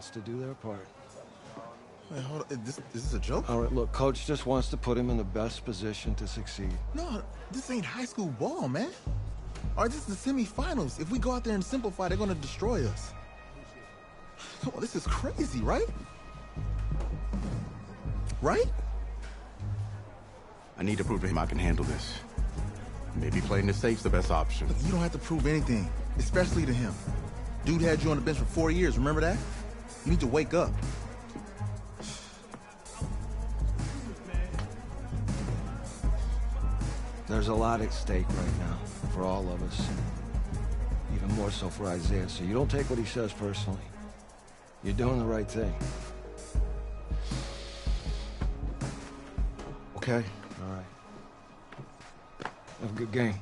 teammates to do their part. Wait, hold on. Is this a joke? All right, look, Coach just wants to put him in the best position to succeed. No, this ain't high school ball, man. All right, this is the semifinals. If we go out there and simplify, they're going to destroy us. Come on, this is crazy, right? Right? I need to prove to him I can handle this. Maybe playing it safe's the best option. Look, you don't have to prove anything, especially to him. Dude had you on the bench for 4 years, remember that? You need to wake up. There's a lot at stake right now for all of us, even more so for Isaiah, so you don't take what he says personally. You're doing the right thing. Okay. All right. Have a good game.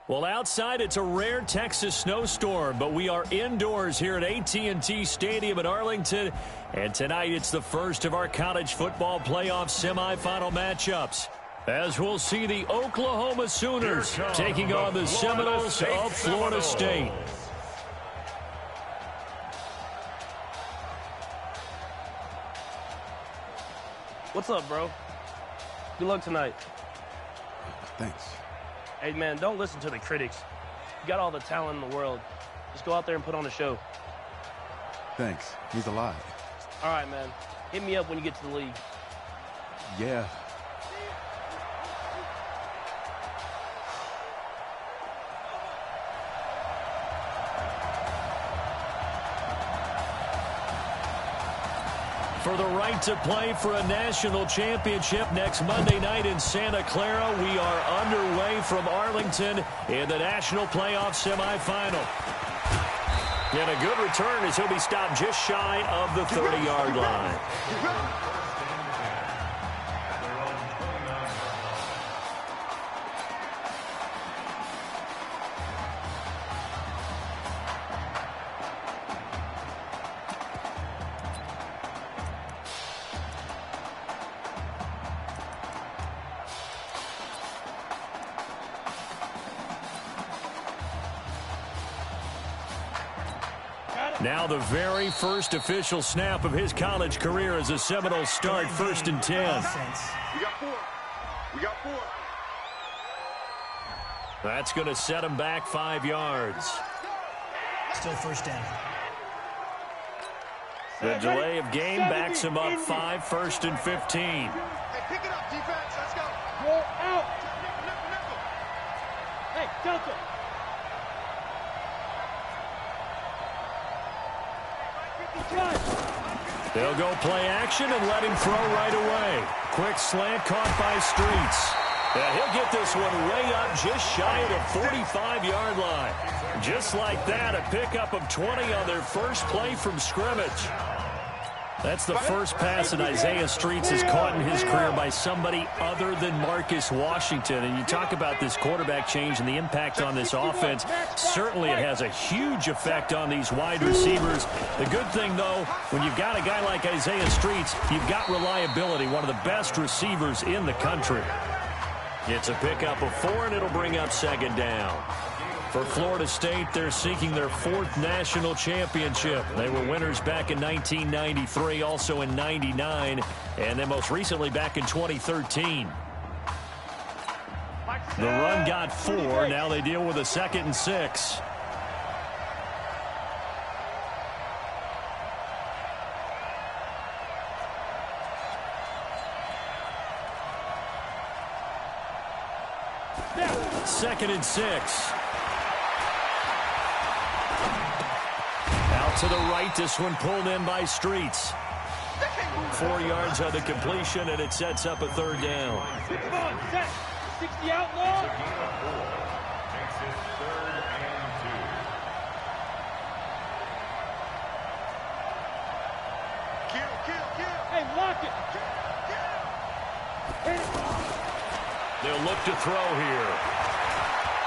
Well, outside it's a rare Texas snowstorm, but we are indoors here at AT&T Stadium in Arlington. And tonight it's the first of our college football playoff semifinal matchups, as we'll see the Oklahoma Sooners taking on the Seminoles of Florida State. What's up, bro? Good luck tonight. Thanks. Hey, man, don't listen to the critics. You got all the talent in the world. Just go out there and put on a show. Thanks. He's alive. All right, man. Hit me up when you get to the league. Yeah. For the right to play for a national championship next Monday night in Santa Clara, we are underway from Arlington in the national playoff semifinal. And a good return as he'll be stopped just shy of the 30-yard line. Now the very first official snap of his college career as a Seminoles start, 1st and 10. We got 4. We got 4. That's going to set him back 5 yards. Still first down. The delay of game backs him up 5, 1st and 15. Hey, pick it up, defense. Let's go. Go out. Hey, Delta. They'll go play action and let him throw right away. Quick slant caught by Streets. And he'll get this one way up just shy of the 45-yard line. Just like that, a pickup of 20 on their first play from scrimmage. That's the first pass that Isaiah Streets has caught in his career by somebody other than Marcus Washington. And you talk about this quarterback change and the impact on this offense. Certainly it has a huge effect on these wide receivers. The good thing, though, when you've got a guy like Isaiah Streets, you've got reliability, one of the best receivers in the country. It's a pickup of 4, and it'll bring up 2nd down. For Florida State, they're seeking their 4th national championship. They were winners back in 1993, also in 99, and then most recently back in 2013. The run got 4. Now they deal with a 2nd and 6. Second and 6. Out to the right, this one pulled in by Streets. 4 yards on the completion, and it sets up a 3rd down. 60 outlaw. Kill. Hey, lock it. They'll look to throw here.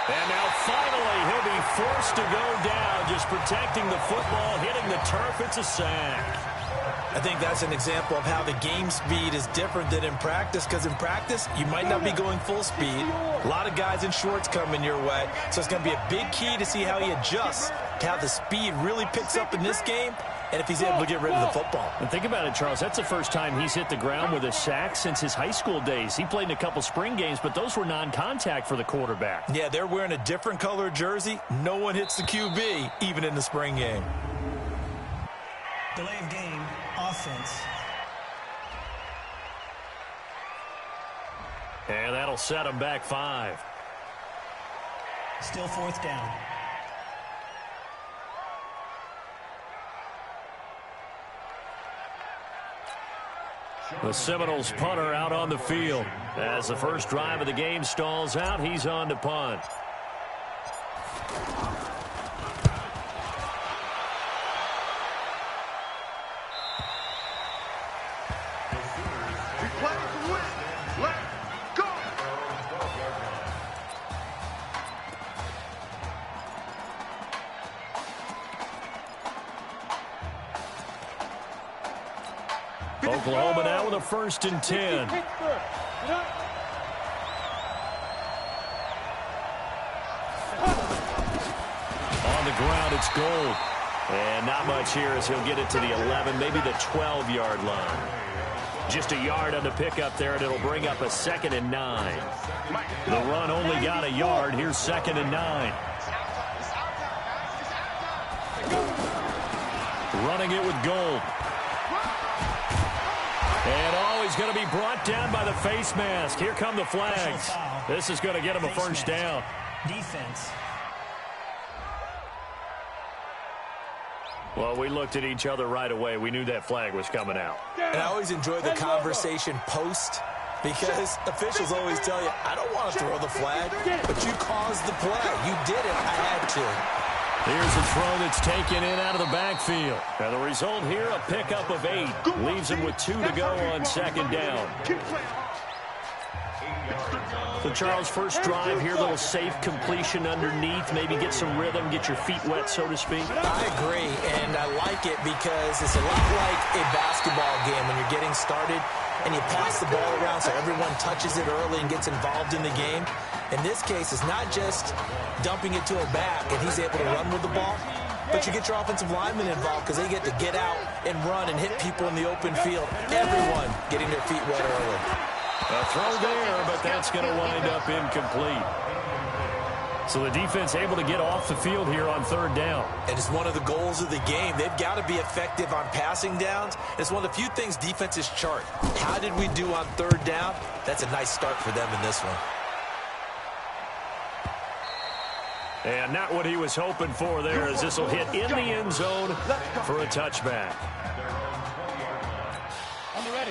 And now finally he'll be forced to go down, just protecting the football, hitting the turf. It's a sack. I think that's an example of how the game speed is different than in practice, because in practice, you might not be going full speed. A lot of guys in shorts coming your way, so it's going to be a big key to see how he adjusts to how the speed really picks up in this game and if he's able to get rid of the football. And think about it, Charles. That's the first time he's hit the ground with a sack since his high school days. He played in a couple spring games, but those were non-contact for the quarterback. Yeah, they're wearing a different color jersey. No one hits the QB, even in the spring game. Delay of game, offense. And that'll set him back 5. Still 4th down. The Seminoles punter out on the field. As the first drive of the game stalls out, he's on to punt. We play to win. Let's go. Oklahoma now with a 1st and 10. On the ground, it's Gold. And not much here as he'll get it to the 11, maybe the 12-yard line. Just a yard on the pickup there, and it'll bring up a 2nd and 9. The run only got a yard. Here's 2nd and 9. Running it with Gold. And he's going to be brought down by the face mask. Here come the flags. This is going to get him a first down. Defense. Well, we looked at each other right away. We knew that flag was coming out. And I always enjoy the conversation post, because officials always tell you, I don't want to throw the flag, but you caused the play. You did it. I had to. Here's a throw that's taken in out of the backfield. Now the result here, a pickup of 8. Leaves him with 2 to go on 2nd down. So Charles, first drive here, little safe completion underneath, maybe get some rhythm, get your feet wet, so to speak. I agree, and I like it because it's a lot like a basketball game when you're getting started and you pass the ball around so everyone touches it early and gets involved in the game. In this case, it's not just dumping it to a back and he's able to run with the ball, but you get your offensive linemen involved because they get to get out and run and hit people in the open field. Everyone getting their feet wet early. A throw there, but that's going to wind up incomplete. So the defense able to get off the field here on 3rd down. And it's one of the goals of the game. They've got to be effective on passing downs. It's one of the few things defenses chart. How did we do on 3rd down? That's a nice start for them in this one. And not what he was hoping for there, as this will hit in the end zone for a touchback.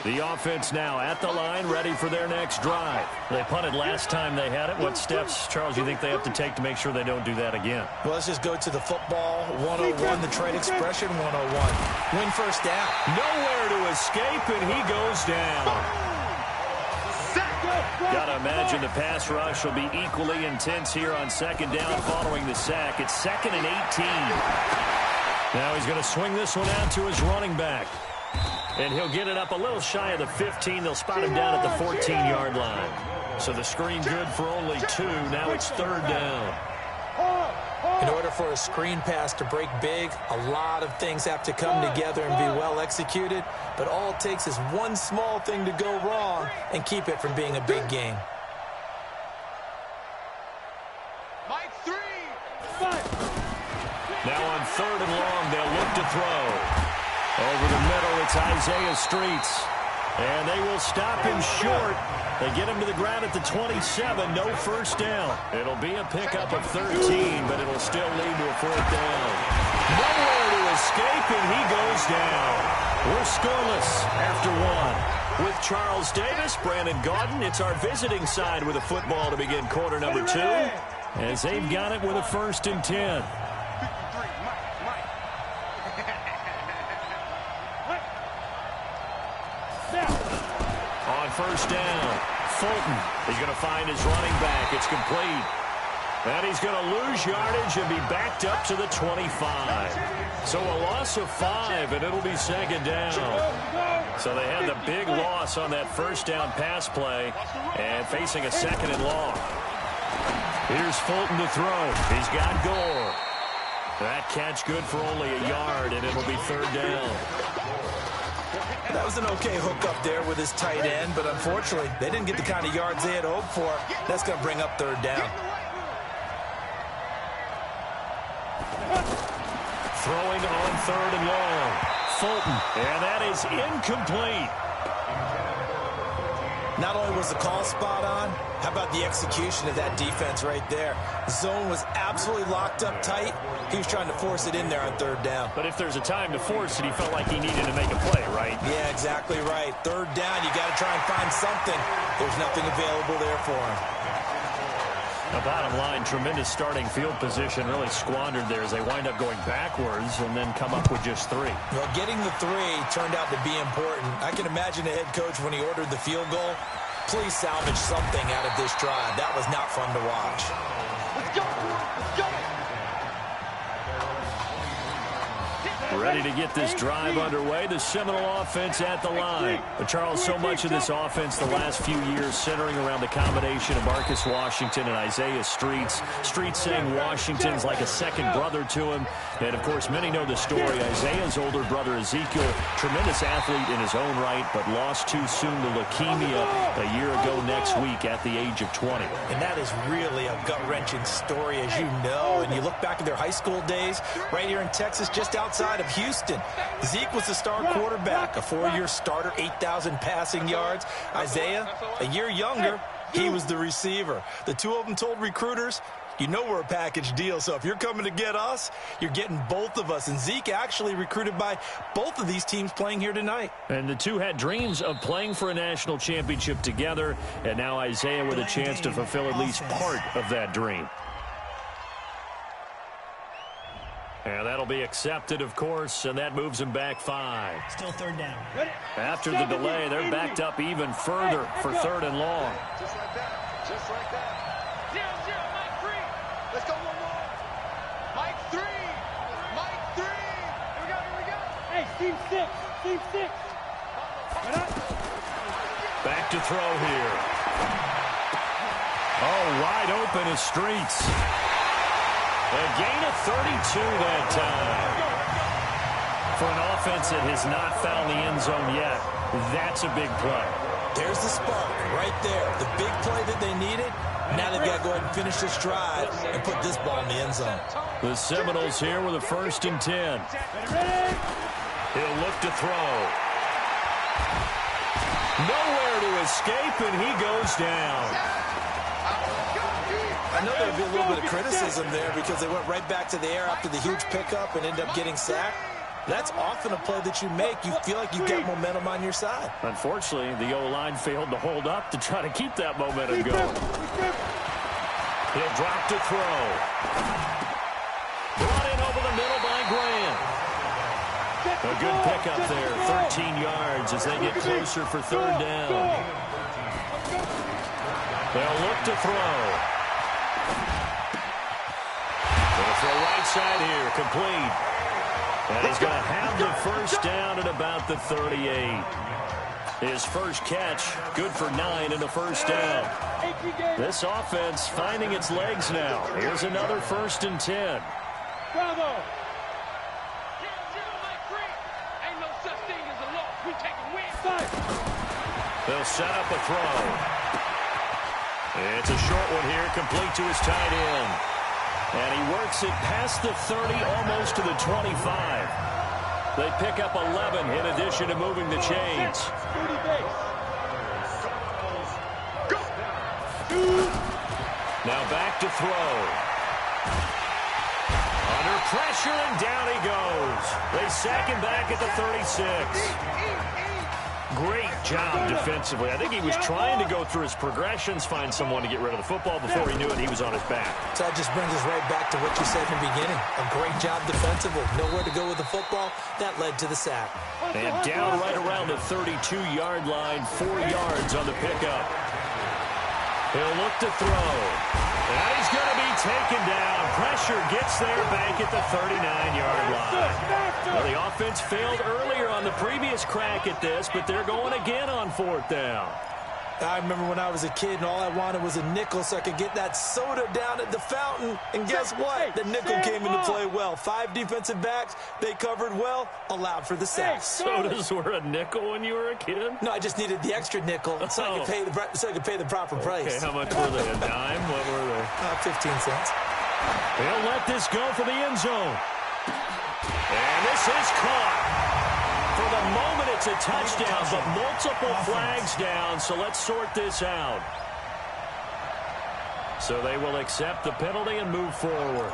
The offense now at the line, ready for their next drive. They punted last time they had it. What steps, Charles, you think they have to take to make sure they don't do that again? Well, let's just go to the football 101, the trade expression 101. Win first down. Nowhere to escape, and he goes down. Got to imagine the pass rush will be equally intense here on 2nd down following the sack. It's 2nd and 18. Now he's going to swing this one out to his running back. And he'll get it up a little shy of the 15. They'll spot him down at the 14-yard line. So the screen good for only 2. Now it's 3rd down. In order for a screen pass to break big, a lot of things have to come together and be well executed. But all it takes is one small thing to go wrong and keep it from being a big game. Mike 3. Now on 3rd and long, they'll look to throw. Over the middle, it's Isaiah Streets. And they will stop him short. They get him to the ground at the 27. No first down. It'll be a pickup of 13, but it'll still lead to a 4th down. Nowhere to escape, and he goes down. We're scoreless after 1. With Charles Davis, Brandon Gaudin, it's our visiting side with a football to begin quarter number 2. As they've got it with a 1st and 10. On 1st down, Fulton. He's going to find his running back. It's complete. And he's going to lose yardage and be backed up to the 25. So a loss of 5, and it'll be second down. So they had the big loss on that first down pass play and facing a second and long. Here's Fulton to throw. He's got Gore. That catch good for only a yard, and it'll be third down. That was an okay hook up there with his tight end, but unfortunately, they didn't get the kind of yards they had hoped for. That's going to bring up third down. Throwing on third and long. Fulton, and that is incomplete. Not only was the call spot on, how about the execution of that defense right there? The zone was absolutely locked up tight. He was trying to force it in there on third down. But if there's a time to force it, he felt like he needed to make a play, right? Yeah, exactly right. Third down, you got to try and find something. There's nothing available there for him. The bottom line, tremendous starting field position, really squandered there as they wind up going backwards and then come up with just 3. Well, getting the 3 turned out to be important. I can imagine the head coach when he ordered the field goal. Please salvage something out of this drive. That was not fun to watch. Let's go! Let's go! Ready to get this drive underway. The Seminole offense at the line. But Charles, so much of this offense the last few years centering around the combination of Marcus Washington and Isaiah Streets. Streets saying Washington's like a second brother to him. And, of course, many know the story. Isaiah's older brother, Ezekiel, tremendous athlete in his own right, but lost too soon to leukemia a year ago next week at the age of 20. And that is really a gut-wrenching story, as you know. And you look back at their high school days right here in Texas, just outside of Houston. Zeke was the star quarterback, a 4-year starter, 8,000 passing yards. Isaiah, a year younger, he was the receiver. The two of them told recruiters, you know we're a package deal, so if you're coming to get us, you're getting both of us. And Zeke actually recruited by both of these teams playing here tonight. And the two had dreams of playing for a national championship together, and now Isaiah with a chance to fulfill at least part of that dream. And that'll be accepted, of course, and that moves them back 5. Still third down. After the delay, they're backed up even further for third and long. Just like that. Just like that. 0-0, Mike 3. Let's go 1-1. Mike 3. Mike 3. Here we go, here we go. Hey, team 6. Team 6. Back to throw here. Oh, wide open is Streets. A gain of 32 that time. For an offense that has not found the end zone yet, that's a big play. There's the spark right there. The big play that they needed. Now they've got to go ahead and finish this drive and put this ball in the end zone. The Seminoles here with a 1st and 10. He'll look to throw. Nowhere to escape, and he goes down. I know there'll be a little bit of criticism there because they went right back to the air after the huge pickup and ended up getting sacked. That's often a play that you make. You feel like you've got momentum on your side. Unfortunately, the O-line failed to hold up to try to keep that momentum going. He'll drop to throw. Brought in over the middle by Graham. A good pickup there, 13 yards as they get closer for third down. They'll look to throw. They'll throw right side here, complete. And he's going to have the first down at about the 38. His first catch, good for 9 and a first down. This offense finding its legs now. Here's another 1st and 10. Bravo. Ain't no such thing as a loss. We taking wins. They'll set up a throw. It's a short one here, complete to his tight end. And he works it past the 30, almost to the 25. They pick up 11 in addition to moving the chains. Now back to throw. Under pressure, and down he goes. They sack him back at the 36. Great job defensively. I think he was trying to go through his progressions, find someone to get rid of the football. Before he knew it, he was on his back. So that just brings us right back to what you said in the beginning. A great job defensively. Nowhere to go with the football. That led to the sack. And down right around the 32-yard line, 4 yards on the pickup. He'll look to throw. And he's going to be taken down. Pressure gets there back at the 39-yard line. Well, the offense failed earlier on the previous crack at this, but they're going again on 4th down. I remember when I was a kid and all I wanted was a nickel so I could get that soda down at the fountain. And guess what? The nickel came into play well. 5 defensive backs, they covered well, allowed for the sacks. Sodas were a nickel when you were a kid? No, I just needed the extra nickel so I could pay the proper price. Okay, how much were they? A dime? What were they? 15 cents. They'll let this go for the end zone. And this is caught. For the moment, it's a touchdown, but multiple flags down, so let's sort this out. So they will accept the penalty and move forward.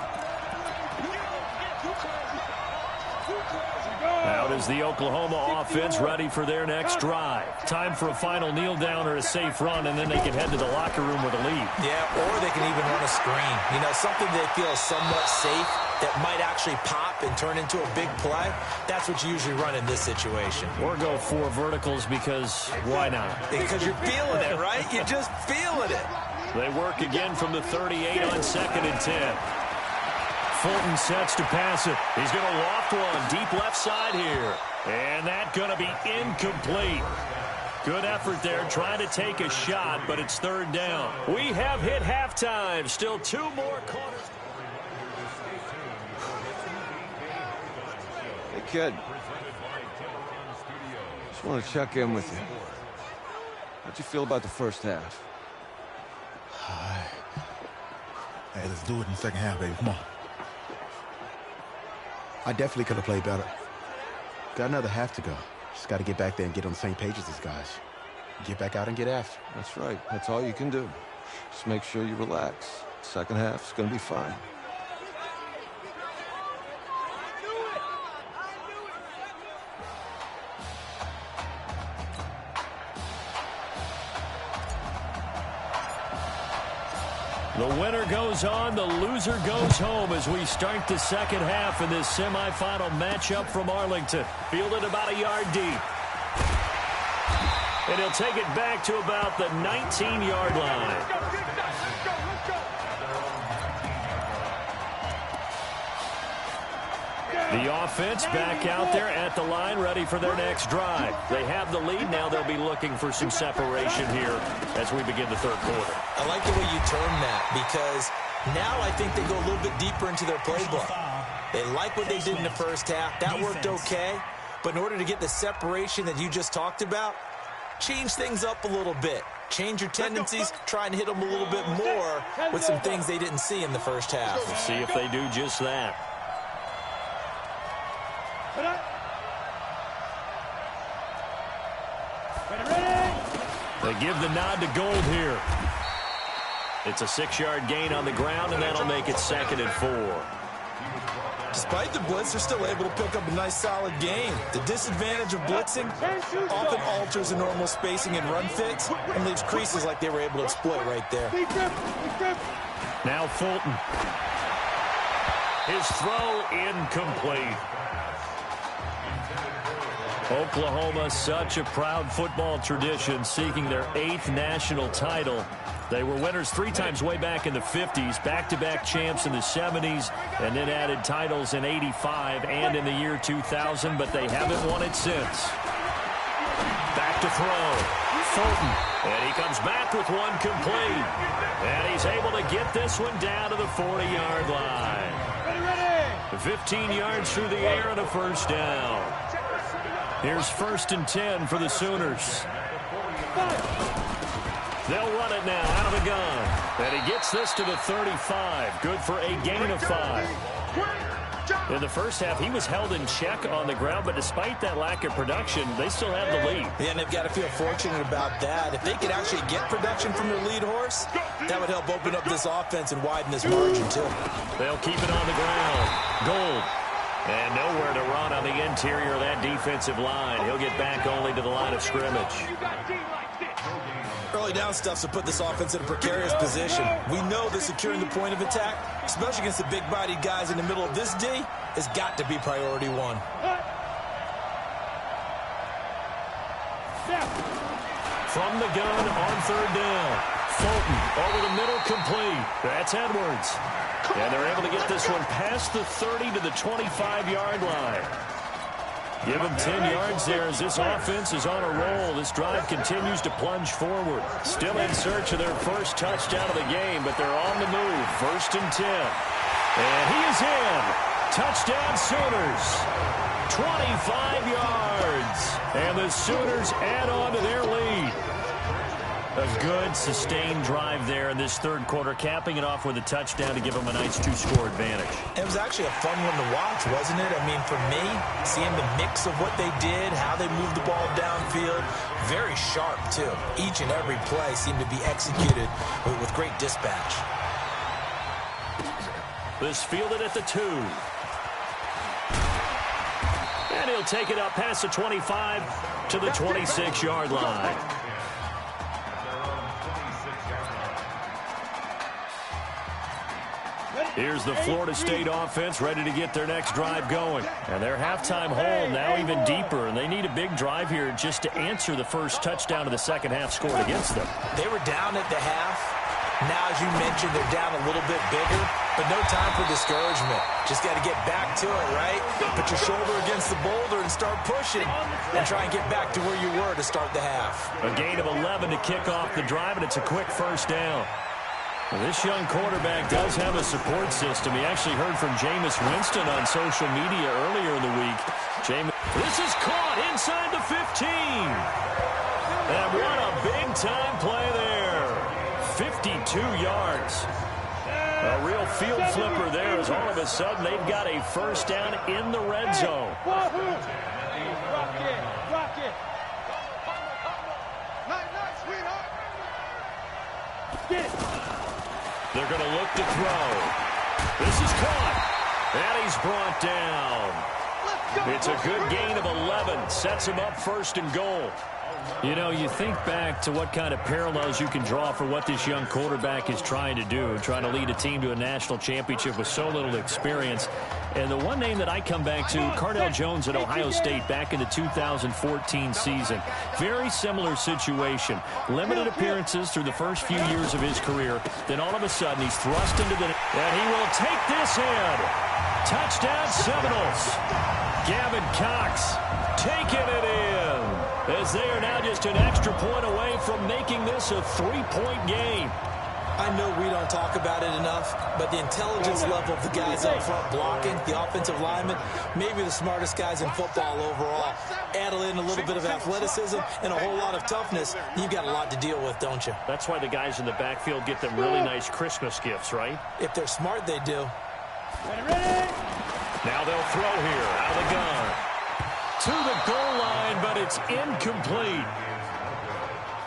Out is the Oklahoma offense ready for their next drive. Time for a final kneel down or a safe run, and then they can head to the locker room with a lead. Yeah, or they can even run a screen. You know, something they feel somewhat safe that might actually pop and turn into a big play. That's what you usually run in this situation. Or go 4 verticals because why not? Because you're feeling it, right? You're just feeling it. They work again from the 38 on 2nd and 10. Fulton sets to pass it. He's going to loft one deep left side here. And that's going to be incomplete. Good effort there trying to take a shot, but it's 3rd down. We have hit halftime. Still 2 more quarters. Hey, kid. Just want to check in with you. How'd you feel about the first half? Hey, let's do it in the second half, baby. Come on. I definitely could have played better. Got another half to go. Just got to get back there and get on the same page as these guys. Get back out and get after. That's right. That's all you can do. Just make sure you relax. Second half's going to be fine. The winner goes on, the loser goes home as we start the second half in this semifinal matchup from Arlington. Fielded about a yard deep. And he'll take it back to about the 19-yard line. The offense back out there at the line, ready for their next drive. They have the lead. Now they'll be looking for some separation here as we begin the 3rd quarter. I like the way you term that because now I think they go a little bit deeper into their playbook. They like what they did in the first half. That worked okay. But in order to get the separation that you just talked about, change things up a little bit. Change your tendencies, try and hit them a little bit more with some things they didn't see in the first half. We'll see if they do just that. They give the nod to Gold here. It's a 6-yard gain on the ground, and that'll make it 2nd and 4. Despite the blitz, they're still able to pick up a nice, solid gain. The disadvantage of blitzing often alters the normal spacing and run fits and leaves creases like they were able to exploit right there. Now Fulton. His throw incomplete. Oklahoma, such a proud football tradition, seeking their 8th national title. They were winners 3 times way back in the 50s, back-to-back champs in the 70s, and then added titles in 85 and in the year 2000, but they haven't won it since. Back to throw. Fulton. And he comes back with one complete. And he's able to get this one down to the 40-yard line. 15 yards through the air and a first down. Here's 1st and 10 for the Sooners. They'll run it now out of the gun. And he gets this to the 35. Good for a gain of 5. In the first half, he was held in check on the ground, but despite that lack of production, they still have the lead. Yeah, and they've got to feel fortunate about that. If they could actually get production from their lead horse, that would help open up this offense and widen this margin, too. They'll keep it on the ground. Gold. And nowhere to run on the interior of that defensive line. He'll get back only to the line of scrimmage. Early down stuff's to put this offense in a precarious position. We know that securing the point of attack, especially against the big-bodied guys in the middle of this D, has got to be priority 1. From the gun on 3rd down. Fulton over the middle, complete. That's Edwards. And they're able to get this one past the 30 to the 25-yard line. Give them 10 yards there as this offense is on a roll. This drive continues to plunge forward. Still in search of their first touchdown of the game, but they're on the move. 1st and 10. And he is in. Touchdown Sooners. 25 yards. And the Sooners add on to their lead. A good, sustained drive there in this third quarter, capping it off with a touchdown to give them a nice 2-score advantage. It was actually a fun one to watch, wasn't it? I mean, for me, seeing the mix of what they did, how they moved the ball downfield, very sharp, too. Each and every play seemed to be executed with great dispatch. This fielded at the 2. And he'll take it up past the 25 to the 26-yard line. Here's the Florida State offense ready to get their next drive going. And their halftime hole now even deeper, and they need a big drive here just to answer the first touchdown of the second half scored against them. They were down at the half. Now, as you mentioned, they're down a little bit bigger, but no time for discouragement. Just got to get back to it, right? Put your shoulder against the boulder and start pushing and try and get back to where you were to start the half. A gain of 11 to kick off the drive, and it's a quick first down. Well, this young quarterback does have a support system. He actually heard from Jameis Winston on social media earlier in the week. This is caught inside the 15. And what a big-time play there. 52 yards. A real field flipper there as all of a sudden they've got a first down in the red zone. Rock it. Sweetheart. Get it. They're going to look to throw. This is caught. And he's brought down. It's a good gain of 11. Sets him up 1st and goal. You know, you think back to what kind of parallels you can draw for what this young quarterback is trying to do, trying to lead a team to a national championship with so little experience. And the one name that I come back to, Cardale Jones at Ohio State back in the 2014 season. Very similar situation. Limited appearances through the first few years of his career. Then all of a sudden he's thrust into the... And he will take this in. Touchdown Seminoles. Gavin Cox taking it in. As they are now just an extra point away from making this a 3-point game. I know we don't talk about it enough, but the intelligence level of the guys up front blocking, the offensive linemen, maybe the smartest guys in football overall. Add in a little bit of athleticism and a whole lot of toughness, you've got a lot to deal with, don't you? That's why the guys in the backfield get them really nice Christmas gifts, right? If they're smart, they do. Now they'll throw here out of the gun. To the goal line, but it's incomplete.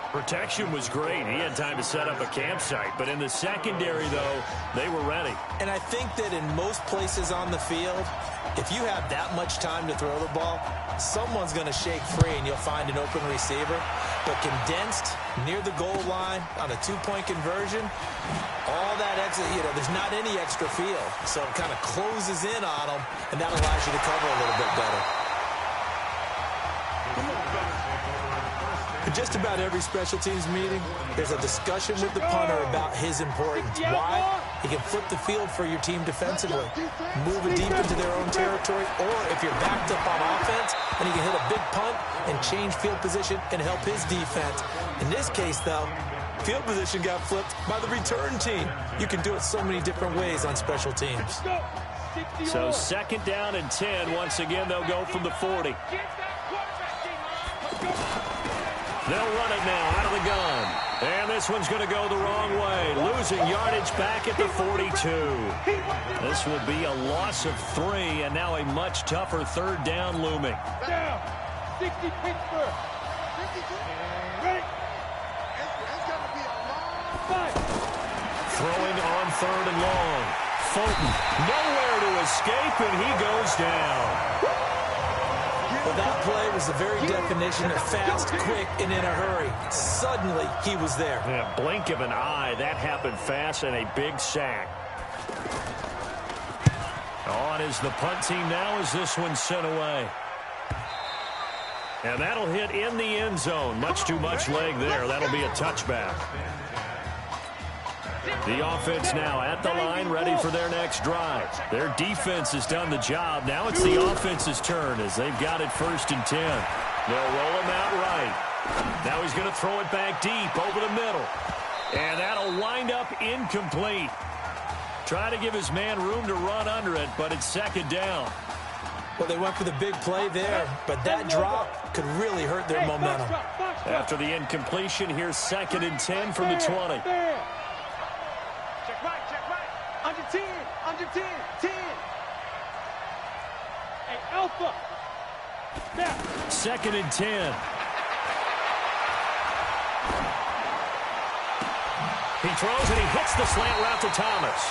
Protection was great. He had time to set up a campsite. But in the secondary, though, they were ready. And I think that in most places on the field, if you have that much time to throw the ball, someone's going to shake free and you'll find an open receiver. But condensed near the goal line on a 2-point conversion, all that extra, there's not any extra field. So it kind of closes in on them, and that allows you to cover a little bit better. In just about every special teams meeting, there's a discussion with the punter about his importance. Why? He can flip the field for your team defensively, move it deep into their own territory, or if you're backed up on offense, and he can hit a big punt and change field position and help his defense. In this case, though, field position got flipped by the return team. You can do it so many different ways on special teams. So 2nd down and 10. Once again, they'll go from the 40. They'll run it now out of the gun. And this one's going to go the wrong way. Losing yardage back at the 42. This will be a loss of 3, and now a much tougher 3rd down looming. Down. 60 Pittsburgh. Ready. Throwing on 3rd and long. Fulton nowhere to escape, and he goes down. Well, that play was the very definition of fast, quick, and in a hurry. Suddenly, he was there. In a blink of an eye, that happened fast, and a big sack. On is the punt team now as this one's sent away. And that'll hit in the end zone. Much too much leg there. That'll be a touchback. The offense now at the line, ready for their next drive. Their defense has done the job. Now it's the offense's turn as they've got it 1st and 10. They'll roll him out right. Now he's going to throw it back deep over the middle. And that'll wind up incomplete. Try to give his man room to run under it, but it's 2nd down. Well, they went for the big play there, but that drop could really hurt their momentum. After the incompletion, here's 2nd and 10 from the 20. Check right. Under 10, 10. Hey, Alpha. Now. 2nd and 10. He throws and he hits the slant route to Thomas.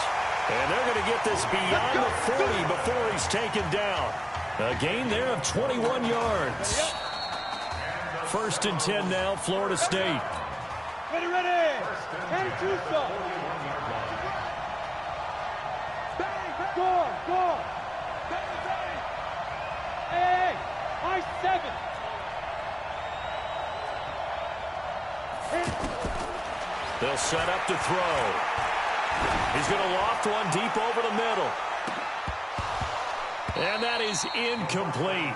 And they're going to get this beyond the 40 before he's taken down. A gain there of 21 yards. 1st and 10 now, Florida State. Ready. Hand to so. Bang. Go. Bang. Hey. High 7. They'll set up to throw. He's going to loft one deep over the middle. And that is incomplete.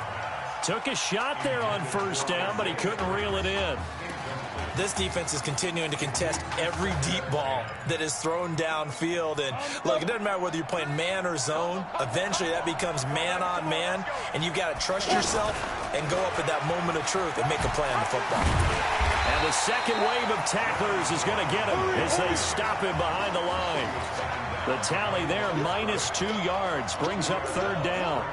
Took a shot there on 1st down, but he couldn't reel it in. This defense is continuing to contest every deep ball that is thrown downfield. And look, it doesn't matter whether you're playing man or zone. Eventually that becomes man on man, and you've got to trust yourself and go up at that moment of truth and make a play on the football. And the second wave of tacklers is going to get him as they stop him behind the line. The tally there, -2 yards, brings up 3rd down.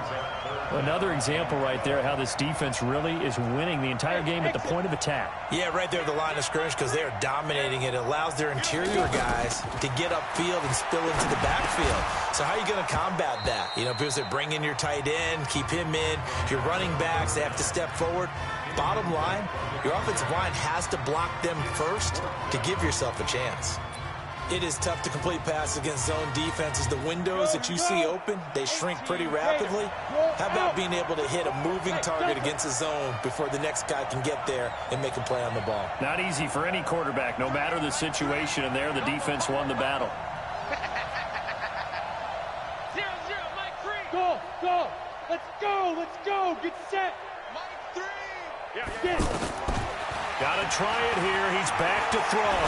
Another example right there how this defense really is winning the entire game at the point of attack. Yeah, right there at the line of scrimmage because they are dominating it. It allows their interior guys to get upfield and spill into the backfield. So how are you going to combat that? You know, because they bring in your tight end, keep him in. Your running backs, they have to step forward. Bottom line, your offensive line has to block them first to give yourself a chance. It is tough to complete passes against zone defenses. The windows that you see open, they shrink pretty rapidly. How about being able to hit a moving target against a zone before the next guy can get there and make a play on the ball? Not easy for any quarterback, no matter the situation, and there the defense won the battle. 0-0, Mike 3. Go. Let's go. Get set. Mike 3. Get it. Got to try it here. He's back to throw.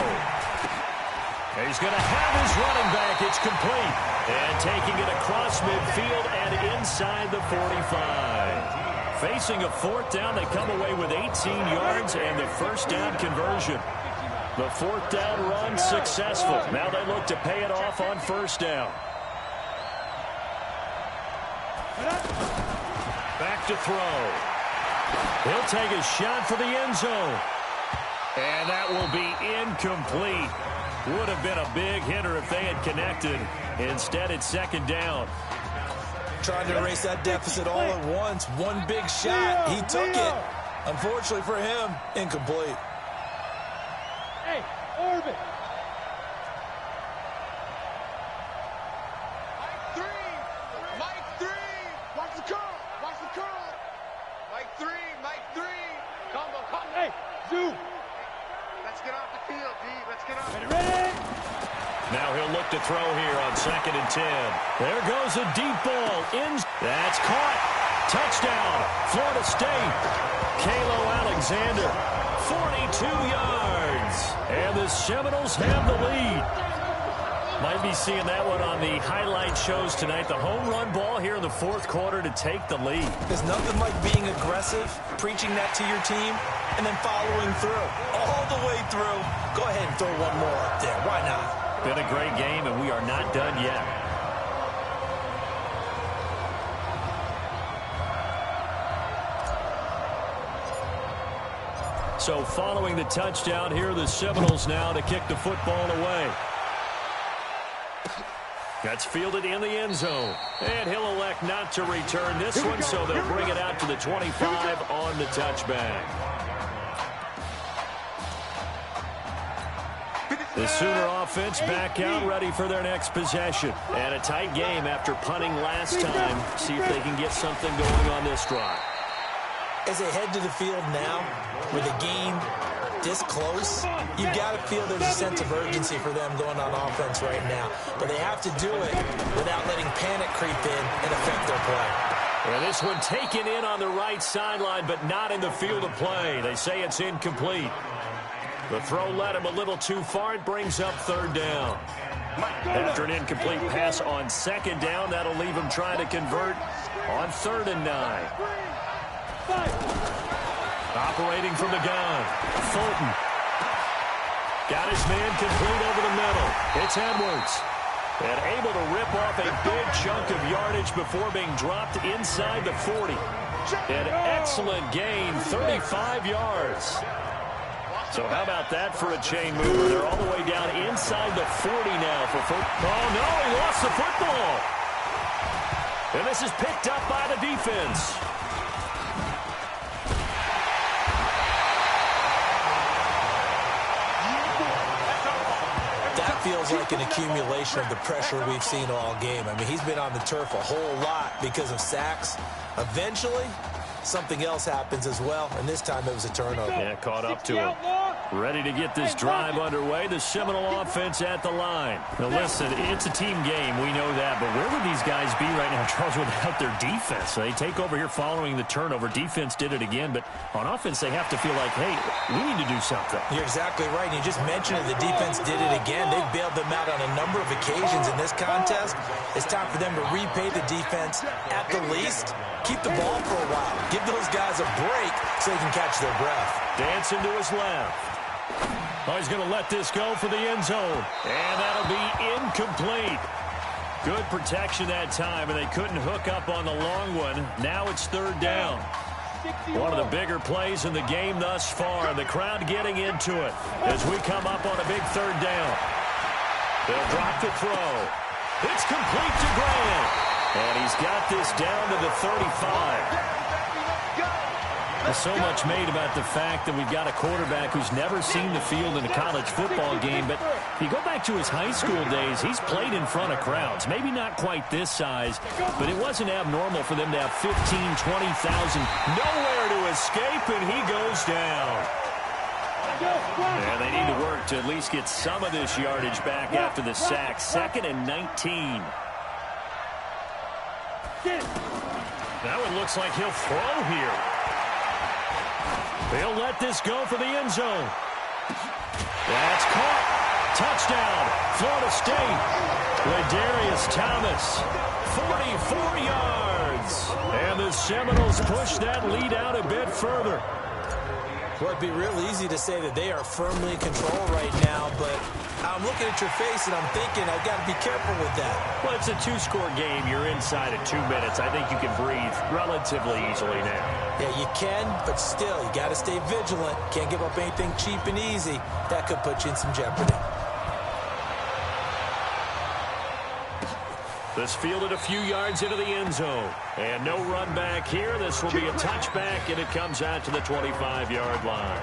He's going to have his running back. It's complete. And taking it across midfield and inside the 45. Facing a 4th down, they come away with 18 yards and the 1st down conversion. The 4th down run successful. Now they look to pay it off on 1st down. Back to throw. He'll take a shot for the end zone. And that will be incomplete. Would have been a big hitter if they had connected. Instead, it's 2nd down. Trying to erase that deficit all at once. One big shot. He took it. Unfortunately for him, incomplete. Hey, Orbit. Mike 3. Watch the curl. Mike 3. Combo. Hey, Zoo. Let's get off the field, D. Let's get off. Ready? Now he'll look to throw here on 2nd and 10. There goes a deep ball. That's caught. Touchdown, Florida State. Kalo Alexander, 42 yards. And the Seminoles have the lead. Might be seeing that one on the highlight shows tonight. The home run ball here in the 4th quarter to take the lead. There's nothing like being aggressive, preaching that to your team, and then following through. All the way through. Go ahead and throw one more up there. Why not? Been a great game, and we are not done yet. So following the touchdown, here are the Seminoles now to kick the football away. That's fielded in the end zone. And he'll elect not to return this one, so they'll bring it out to the 25 on the touchback. The Sooner offense back out, ready for their next possession. And a tight game after punting last time. See if they can get something going on this drive. As they head to the field now with a game this close, you've got to feel there's a sense of urgency for them going on offense right now. But they have to do it without letting panic creep in and affect their play. And this one taken in on the right sideline, but not in the field of play. They say it's incomplete. The throw led him a little too far. It brings up third down. After an incomplete pass on second down, that'll leave him trying to convert on 3rd and 9. Operating from the gun, Fulton. Got his man complete over the middle. It's Edwards. And able to rip off a big chunk of yardage before being dropped inside the 40. An excellent gain, 35 yards. So how about that for a chain mover? They're all the way down inside the 40 now for football. Oh, no, he lost the football. And this is picked up by the defense. That feels like an accumulation of the pressure we've seen all game. I mean, he's been on the turf a whole lot because of sacks. Eventually, something else happens as well, and this time it was a turnover. Yeah, caught up to him. Ready to get this drive underway. The Seminole offense at the line. Now, listen, it's a team game. We know that. But where would these guys be right now, Charles, without their defense? They take over here following the turnover. Defense did it again. But on offense, they have to feel like, hey, we need to do something. You're exactly right. And you just mentioned it. The defense did it again. They bailed them out on a number of occasions in this contest. It's time for them to repay the defense at the least. Keep the ball for a while. Give those guys a break so they can catch their breath. Dancing to his left. Oh, he's going to let this go for the end zone. And that'll be incomplete. Good protection that time, and they couldn't hook up on the long one. Now it's 3rd down. One of the bigger plays in the game thus far. The crowd getting into it as we come up on a big 3rd down. They'll drop the throw. It's complete to Graham. And he's got this down to the 35. There's so much made about the fact that we've got a quarterback who's never seen the field in a college football game. But if you go back to his high school days, he's played in front of crowds. Maybe not quite this size, but it wasn't abnormal for them to have 15,000, 20,000. Nowhere to escape, and he goes down. And they need to work to at least get some of this yardage back after the sack. 2nd and 19. Now it looks like he'll throw here. They'll let this go for the end zone. That's caught. Touchdown, Florida State. Ladarius Thomas, 44 yards. And the Seminoles push that lead out a bit further. Well, it'd be real easy to say that they are firmly in control right now, but I'm looking at your face and I'm thinking I've got to be careful with that. Well, it's a 2-score game. You're inside at 2 minutes. I think you can breathe relatively easily now. Yeah, you can, but still, you got to stay vigilant. Can't give up anything cheap and easy. That could put you in some jeopardy. This fielded a few yards into the end zone. And no run back here. This will be a touchback, and it comes out to the 25-yard line.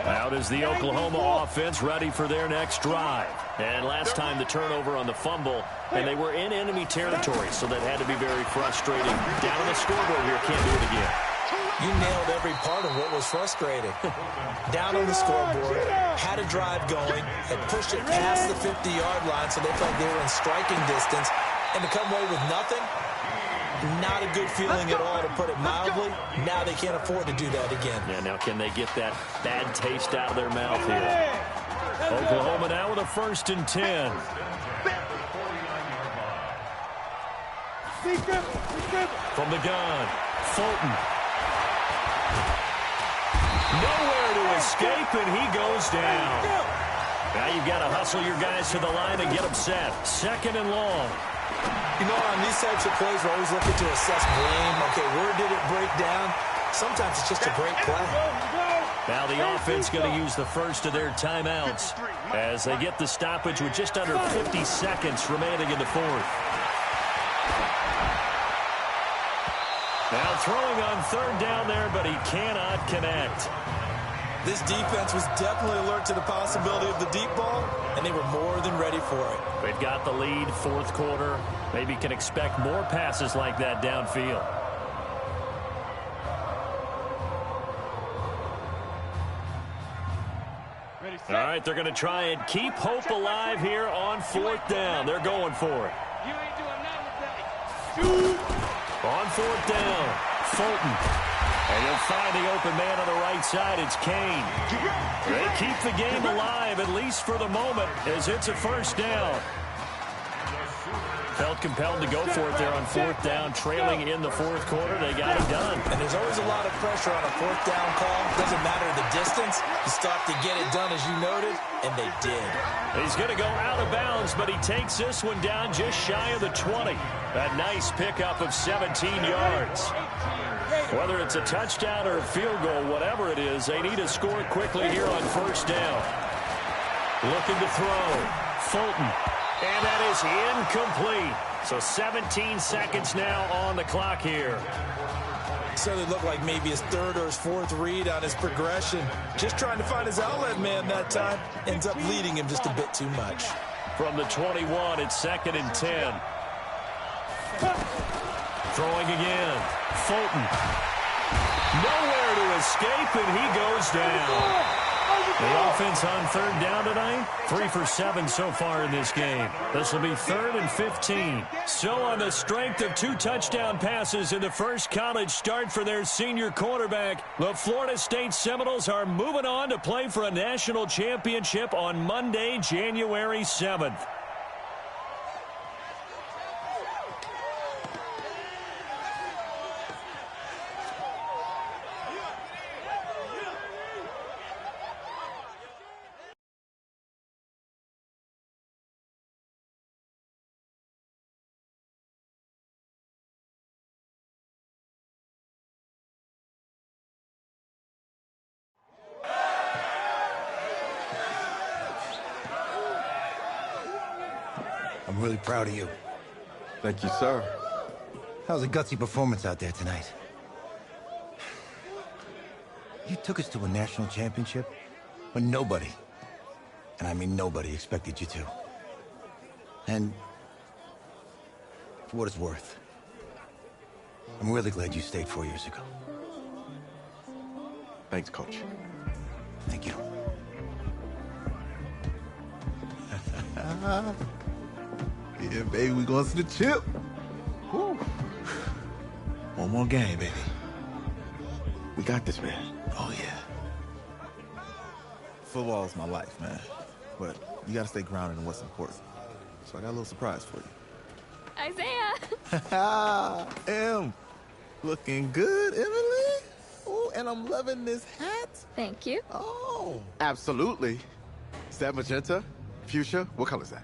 Out is the Oklahoma offense ready for their next drive. And last time the turnover on the fumble, and they were in enemy territory, so that had to be very frustrating. Down on the scoreboard here, can't do it again. You nailed every part of what was frustrating. Down on the scoreboard, had a drive going, had pushed it past the 50-yard line so they felt they were in striking distance, and to come away with nothing, not a good feeling at all, to put it mildly. Now they can't afford to do that again. Yeah, now can they get that bad taste out of their mouth here? Oklahoma now with a 1st and 10. From the gun, Fulton. Nowhere to escape, and he goes down. Now you've got to hustle your guys to the line and get them set. 2nd and long. You know, on these types of plays, we're always looking to assess blame. Okay, where did it break down? Sometimes it's just a great play. Now the offense going to use the first of their timeouts as they get the stoppage with just under 50 seconds remaining in the 4th. Now throwing on 3rd down there, but he cannot connect. This defense was definitely alert to the possibility of the deep ball, and they were more than ready for it. They've got the lead, fourth quarter. Maybe can expect more passes like that downfield. All right, they're going to try and keep hope alive here on fourth down. They're going for it. You ain't doing nothing today. On fourth down, Fulton. And they'll find the open man on the right side. It's Kane. They keep the game alive, at least for the moment, as it's a first down. Felt compelled to go for it there on fourth down, trailing in the fourth quarter. They got it done. And there's always a lot of pressure on a fourth down call. Doesn't matter the distance. You stop to get it done, as you noted, and they did. He's going to go out of bounds, but he takes this one down just shy of the 20. A nice pickup of 17 yards. Whether it's a touchdown or a field goal, whatever it is, they need to score quickly here on first down. Looking to throw. Fulton. And that is incomplete. So 17 seconds now on the clock here. So it looked like maybe his third or his fourth read on his progression. Just trying to find his outlet man that time. Ends up leading him just a bit too much. From the 21, it's 2nd and 10. Throwing again. Fulton. Nowhere to escape, and he goes down. The offense on third down tonight, 3 for 7 so far in this game. This will be 3rd and 15. So on the strength of 2 touchdown passes in the first college start for their senior quarterback, the Florida State Seminoles are moving on to play for a national championship on Monday, January 7th. I'm really proud of you. Thank you, sir. That was a gutsy performance out there tonight. You took us to a national championship when nobody, and I mean nobody, expected you to. And for what it's worth, I'm really glad you stayed 4 years ago. Thanks, Coach. Thank you. Yeah, baby, we going to the chip. Woo. One more game, baby. We got this, man. Oh, yeah. Football is my life, man. But you got to stay grounded in what's important. So I got a little surprise for you. Isaiah! Em, looking good, Emily. Oh, and I'm loving this hat. Thank you. Oh. Absolutely. Is that magenta? Fuchsia? What color is that?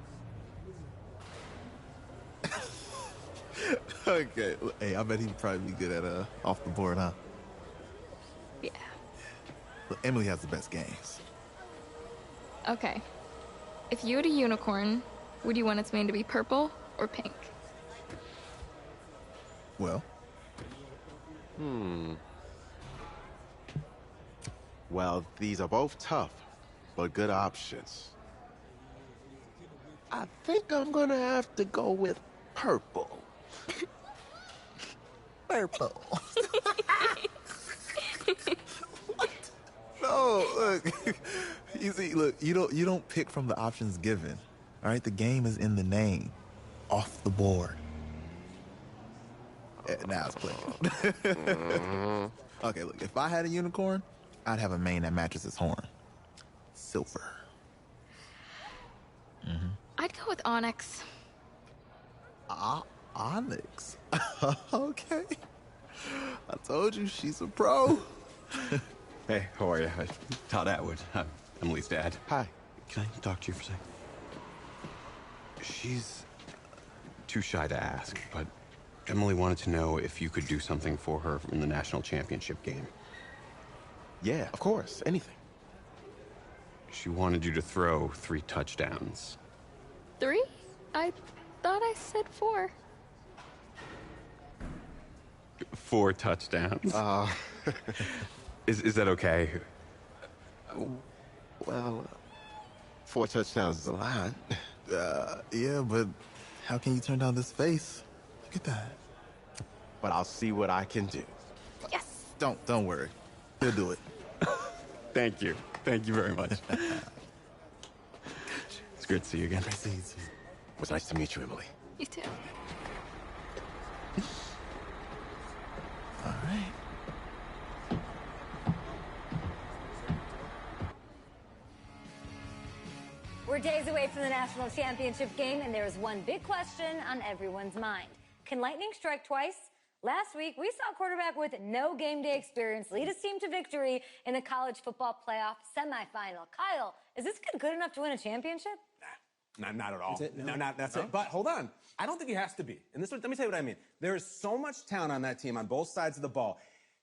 Okay. Hey, I bet he'd probably be good at off the board, huh? Yeah. Look, Emily has the best games. Okay. If you had a unicorn, would you want its mane to be purple or pink? Well. Well, these are both tough, but good options. I think I'm gonna have to go with purple. Purple. What? No, look. You see, look, you don't pick from the options given. All right, the game is in the name. Off the board. Now it's playing. Okay, look, if I had a unicorn, I'd have a mane that matches its horn. Silver. I'd go with onyx. Onyx? Okay. I told you, she's a pro. Hey, how are you? Todd Atwood. I'm Emily's dad. Hi. Can I talk to you for a second? She's too shy to ask, but Emily wanted to know if you could do something for her in the national championship game. Yeah, of course. Anything. She wanted you to throw 3 touchdowns. 3? I thought I said 4. 4 touchdowns? Is that okay? Well, 4 touchdowns is a lot. Yeah, but how can you turn down this face? Look at that. But I'll see what I can do. Yes. Don't worry. He'll do it. Thank you. Thank you very much. It's great to see you again. Nice to meet you. It was nice to meet you, Emily. You too. All right. We're days away from the national championship game, and there is one big question on everyone's mind. Can lightning strike twice? Last week, we saw a quarterback with no game day experience lead his team to victory in the college football playoff semifinal. Kyle, is this kid good enough to win a championship? Nah, not at all. That's it? No, that's it. But hold on. I don't think he has to be. And let me tell you what I mean. There is so much talent on that team on both sides of the ball.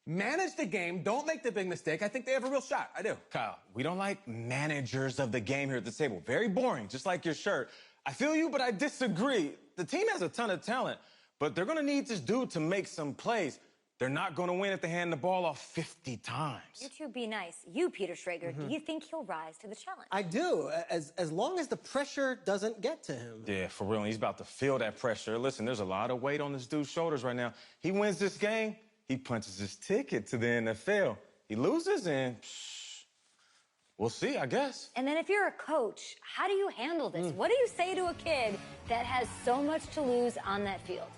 Manage the game. Don't make the big mistake. I think they have a real shot. I do. Kyle, we don't like managers of the game here at the table. Very boring, just like your shirt. I feel you, but I disagree. The team has a ton of talent, but they're going to need this dude to make some plays. They're not going to win if they hand the ball off 50 times. You two be nice. You, Peter Schrager, do you think he'll rise to the challenge? I do, as long as the pressure doesn't get to him. Yeah, for real. He's about to feel that pressure. Listen, there's a lot of weight on this dude's shoulders right now. He wins this game, he punches his ticket to the NFL. He loses, and we'll see, I guess. And then if you're a coach, how do you handle this? What do you say to a kid that has so much to lose on that field?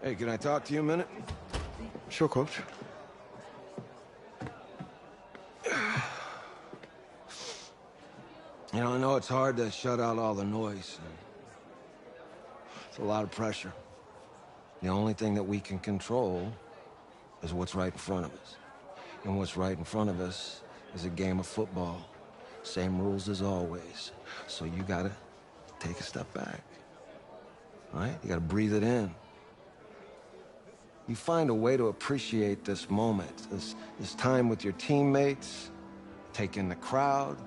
Hey, can I talk to you a minute? Sure, Coach. You know, I know it's hard to shut out all the noise. It's a lot of pressure. The only thing that we can control is what's right in front of us. And what's right in front of us is a game of football. Same rules as always. So you gotta take a step back. All right? You gotta breathe it in. You find a way to appreciate this moment, this time with your teammates, take in the crowd.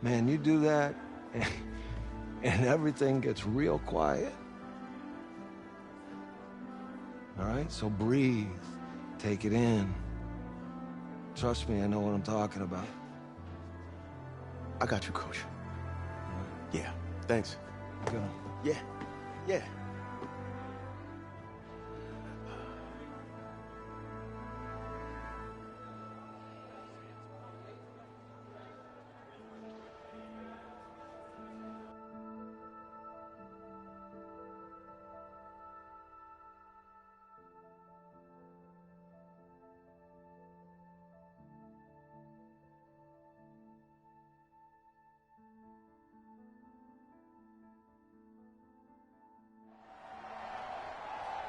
Man, you do that, and everything gets real quiet. All right? So breathe. Take it in. Trust me, I know what I'm talking about. I got you, Coach. Yeah, thanks. Go. Yeah.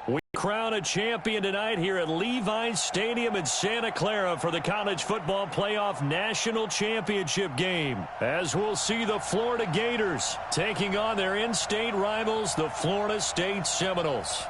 We crown a champion tonight here at Levi's Stadium in Santa Clara for the College Football Playoff National Championship game, as we'll see the Florida Gators taking on their in-state rivals, the Florida State Seminoles.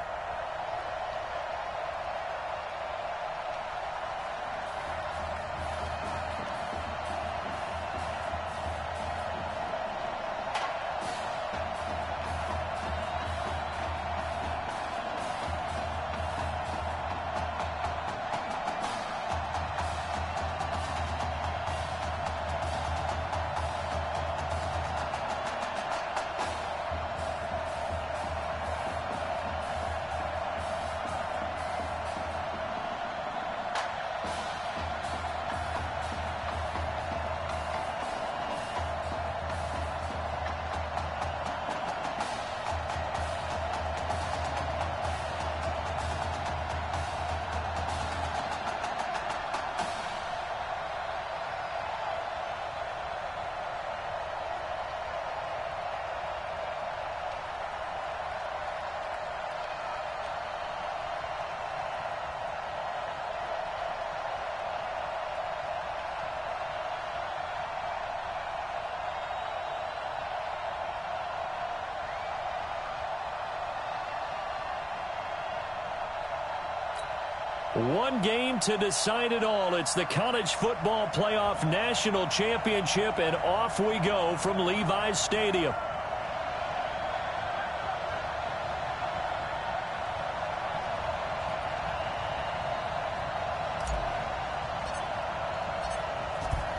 One game to decide it all. It's the College Football Playoff National Championship, and off we go from Levi's Stadium.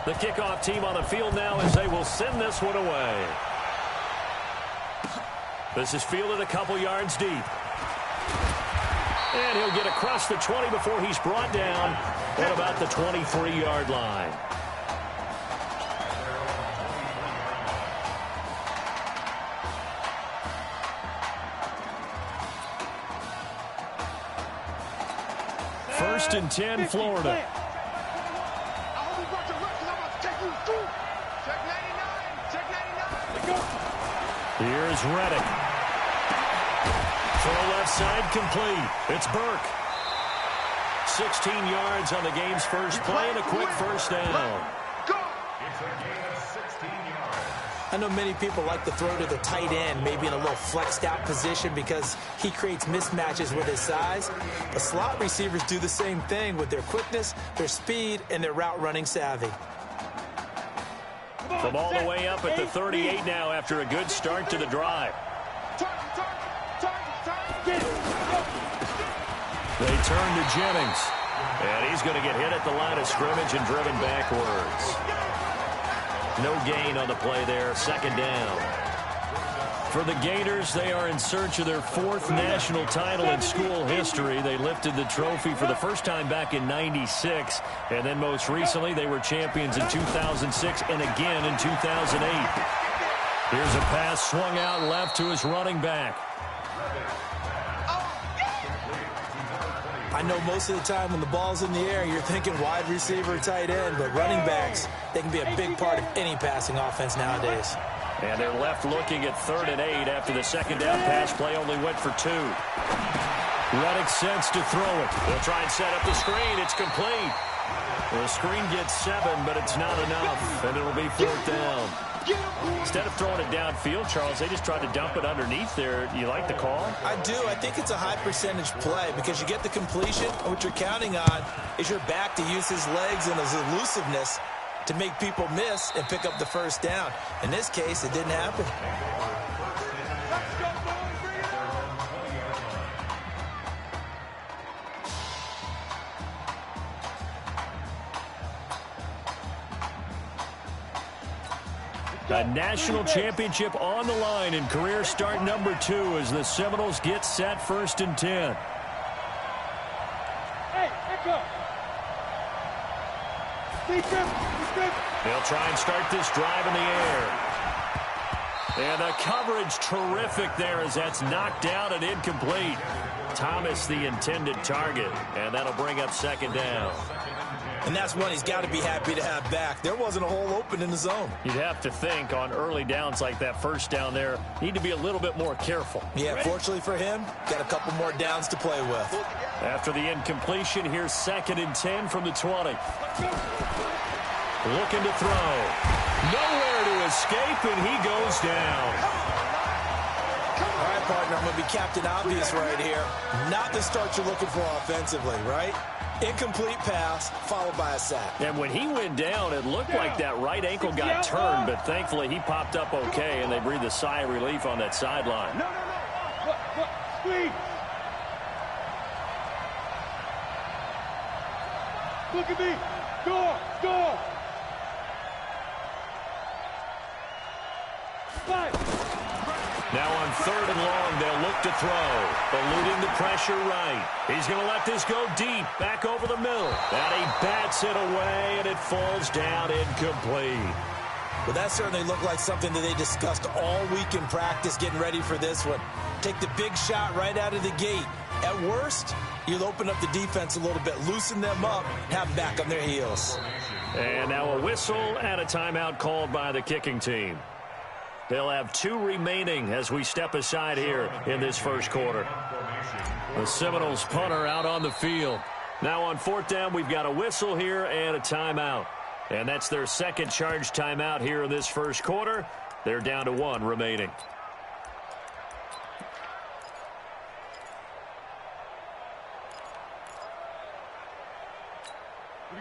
The kickoff team on the field now as they will send this one away. This is fielded a couple yards deep. And he'll get across the 20 before he's brought down at about the 23-yard line. First and 10, Florida. Here's Reddick. Throw left side complete. It's Burke. 16 yards on the game's first play and a quick first down. I know many people like to throw to the tight end, maybe in a little flexed out position because he creates mismatches with his size. But slot receivers do the same thing with their quickness, their speed, and their route running savvy. From all the way up at the 38 now after a good start to the drive. They turn to Jennings. And he's going to get hit at the line of scrimmage and driven backwards. No gain on the play there, second down. For the Gators, they are in search of their 4th national title in school history. They lifted the trophy for the first time back in '96, and then most recently they were champions in 2006 and again in 2008. Here's a pass swung out left to his running back. I know most of the time when the ball's in the air, you're thinking wide receiver, tight end, but running backs, they can be a big part of any passing offense nowadays. And they're left looking at 3rd and 8 after the second down pass play only went for 2. Reddick sets to throw it. They'll try and set up the screen. It's complete. The screen gets 7, but it's not enough, and it'll be 4th down. Instead of throwing it downfield, Charles, they just tried to dump it underneath there. You like the call? I do. I think it's a high percentage play because you get the completion, and what you're counting on is your back to use his legs and his elusiveness to make people miss and pick up the first down. In this case, it didn't happen. A national championship on the line in career start number 2 as the Seminoles get set 1st and 10. Hey, pick up. They'll try and start this drive in the air. And the coverage terrific there as that's knocked down and incomplete. Thomas the intended target, and that'll bring up 2nd down. And that's one he's got to be happy to have back. There wasn't a hole open in the zone. You'd have to think on early downs like that first down there, need to be a little bit more careful. Yeah, fortunately for him, got a couple more downs to play with. After the incompletion, here's 2nd and 10 from the 20. Looking to throw. Nowhere to escape, and he goes down. All right, partner, I'm going to be Captain Obvious right here. Not the start you're looking for offensively, right? Incomplete pass, followed by a sack. And when he went down, it looked like that right ankle got turned, but thankfully he popped up okay, and they breathed a sigh of relief on that sideline. No. Squeeze. Look at me. Score. 5. Now on 3rd and long, they'll look to throw. Eluding the pressure right. He's going to let this go deep, back over the middle. And he bats it away, and it falls down incomplete. Well, that certainly looked like something that they discussed all week in practice getting ready for this one. Take the big shot right out of the gate. At worst, you'll open up the defense a little bit, loosen them up, and have them back on their heels. And now a whistle and a timeout called by the kicking team. They'll have 2 remaining as we step aside here in this first quarter. The Seminoles punter out on the field. Now on 4th down, we've got a whistle here and a timeout. And that's their 2nd charge timeout here in this first quarter. They're down to 1 remaining.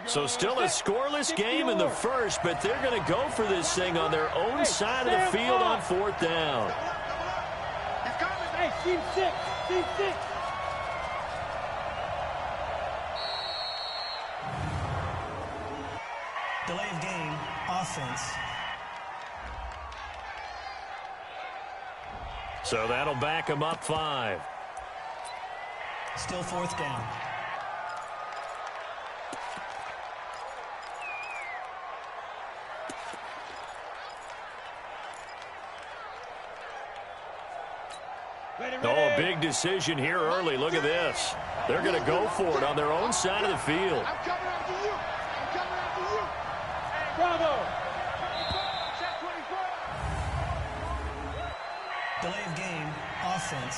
So still a scoreless game in the first, but they're going to go for this thing on their own side of the field on 4th down. Hey, team 6. Delay of game offense. So that'll back him up 5. Still 4th down. Oh, a big decision here early. Look at this. They're going to go for it on their own side of the field. I'm coming after you. I'm coming after you. Bravo. Check 24. Delay of game, offense.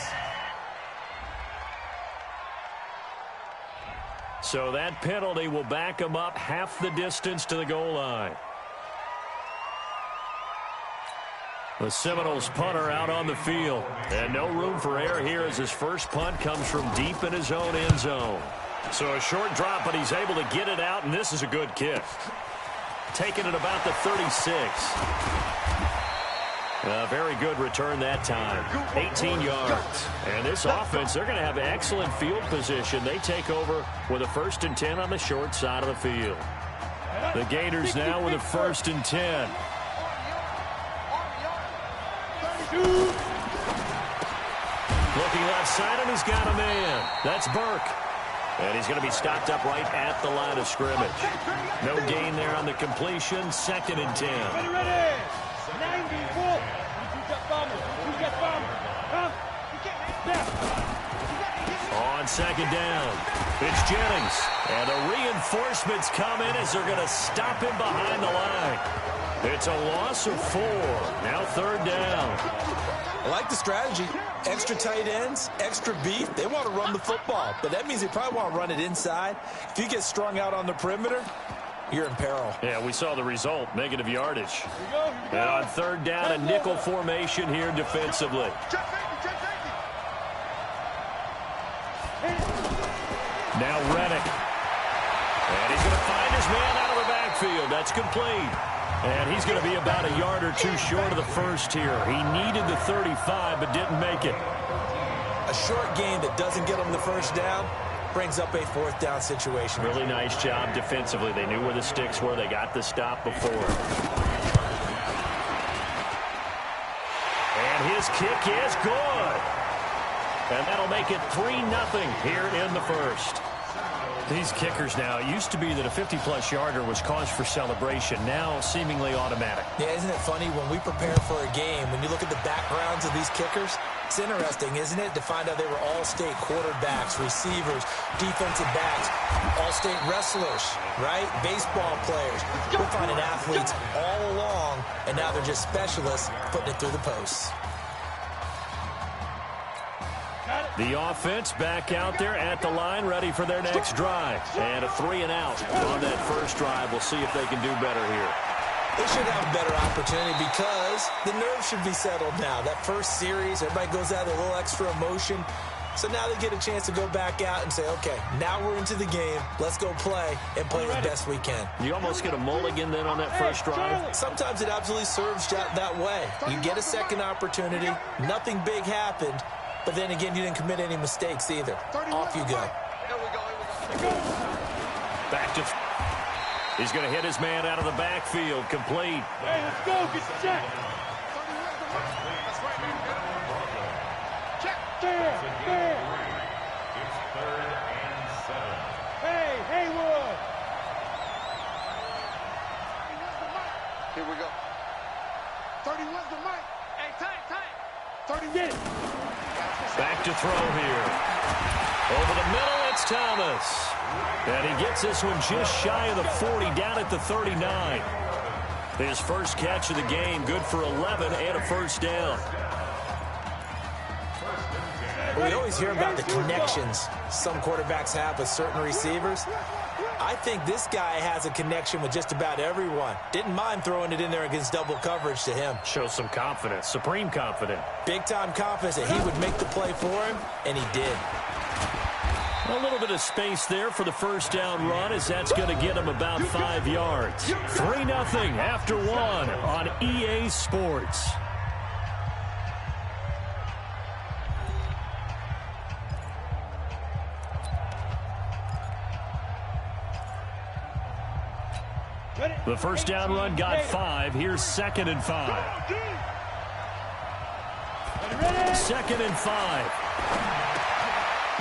So that penalty will back them up half the distance to the goal line. The Seminoles punter out on the field. And no room for error here as his first punt comes from deep in his own end zone. So a short drop, but he's able to get it out, and this is a good kick. Taking it about the 36. A very good return that time. 18 yards. And this offense, they're going to have excellent field position. They take over with a 1st and 10 on the short side of the field. The Gators now with a 1st and 10. Looking left side, and he's got a man. That's Burke. And he's going to be stopped up right at the line of scrimmage. No gain there on the completion. 2nd and 10. Ready. 94. On 2nd down, it's Jennings. And the reinforcements come in as they're going to stop him behind the line. It's a loss of 4. Now 3rd down. I like the strategy. Extra tight ends, extra beef. They want to run the football, but that means they probably want to run it inside. If you get strung out on the perimeter, you're in peril. Yeah, we saw the result, negative yardage. And on 3rd down, a nickel formation here defensively. Now Reddick. And he's going to find his man out of the backfield. That's complete. And he's going to be about a yard or 2 short of the first here. He needed the 35, but didn't make it. A short gain that doesn't get him the 1st down brings up a 4th down situation. Really nice job defensively. They knew where the sticks were. They got the stop before. And his kick is good. And that'll make it 3-0 here in the first. These kickers now, it used to be that a 50-plus yarder was cause for celebration. Now, seemingly automatic. Yeah, isn't it funny when we prepare for a game, when you look at the backgrounds of these kickers, it's interesting, isn't it, to find out they were all-state quarterbacks, receivers, defensive backs, all-state wrestlers, right? Baseball players. We're finding athletes all along, and now they're just specialists putting it through the posts. The offense back out there at the line, ready for their next drive. And a 3-and-out on that first drive. We'll see if they can do better here. They should have a better opportunity because the nerves should be settled now. That first series, everybody goes out with a little extra emotion. So now they get a chance to go back out and say, okay, now we're into the game. Let's go play and play the best we can. You almost get a mulligan then on that first drive? Sometimes it absolutely serves that way. You get a second opportunity. Nothing big happened. But then again, you didn't commit any mistakes either. Off you go. Back to... He's going to hit his man out of the backfield. Complete. Hey, let's go. Get the check. Check. There. It's 3rd and 7. Hey, Haywood. Here we go. 30, where's the mic? Hey, tight. 30 minutes. Back to throw here. Over the middle, it's Thomas. And he gets this one just shy of the 40, down at the 39. His first catch of the game, good for 11 and a first down. We always hear about the connections some quarterbacks have with certain receivers. I think this guy has a connection with just about everyone. Didn't mind throwing it in there against double coverage to him. Shows some confidence, supreme confidence. Big-time confidence that he would make the play for him, and he did. A little bit of space there for the first down run, as that's going to get him about 5 yards. 3-0 after 1 on EA Sports. The first down run got 5. Here's 2nd and 5. 2nd and 5.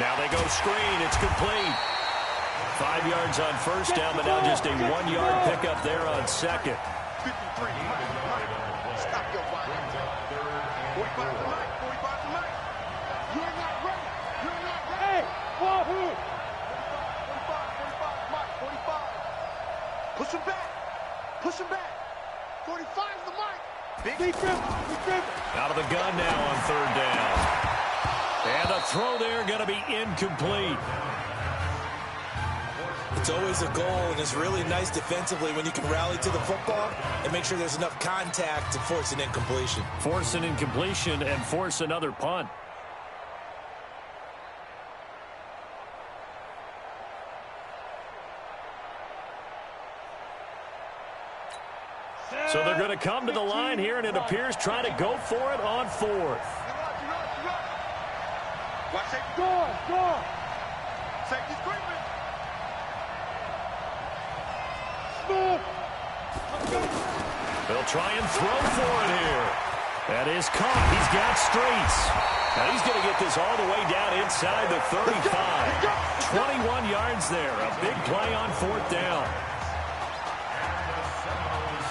Now they go screen. It's complete. 5 yards on first down, but now just a 1-yard pickup there on 2nd. 53. Stop your body. 45 to Mike. 45 to Mike. You're not ready. You're not ready. Hey, Wahoo. 45, Mike. 45. Push him back. Push him back. 45 is the Mike. Big trip. Out of the gun now on 3rd down. And the throw there going to be incomplete. It's always a goal, and it's really nice defensively when you can rally to the football and make sure there's enough contact to force an incompletion. Force an incompletion and force another punt. So they're going to come to the line here, and it appears trying to go for it on 4th. Watch safety. Go. Safety's creeping. Smooth. They'll try and throw for it here. That is caught. He's got Streets. Now he's going to get this all the way down inside the 35. 21 yards there. A big play on 4th down.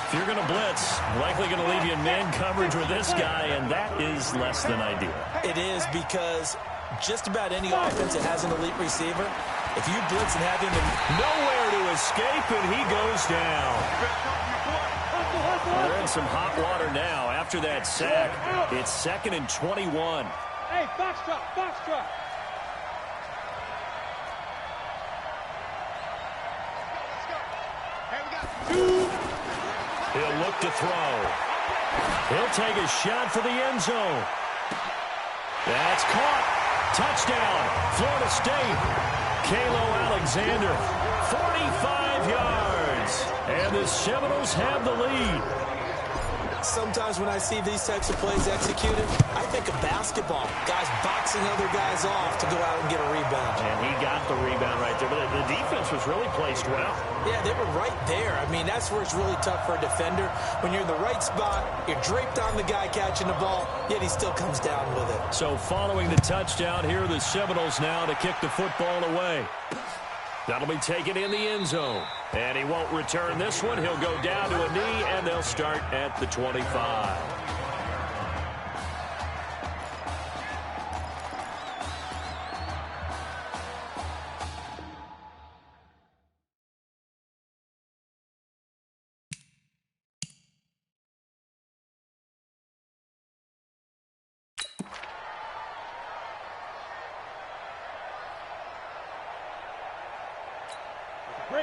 If you're going to blitz, likely going to leave you in man coverage with this guy, and that is less than ideal. It is, because just about any offense that has an elite receiver, if you blitz and have him in nowhere to escape, and he goes down. They're in some hot water now after that sack. It's 2nd and 21. Hey, box truck. He'll look to throw. He'll take a shot for the end zone. That's caught. Touchdown, Florida State. Kalo Alexander, 45 yards. And the Seminoles have the lead. Sometimes when I see these types of plays executed, I think of basketball. Guys boxing other guys off to go out and get a rebound. And he got the rebound right there. But the defense was really placed well. Yeah, they were right there. I mean, that's where it's really tough for a defender. When you're in the right spot, you're draped on the guy catching the ball, yet he still comes down with it. So following the touchdown, here are the Seminoles now to kick the football away. That'll be taken in the end zone. And he won't return this one. He'll go down to a knee, and they'll start at the 25.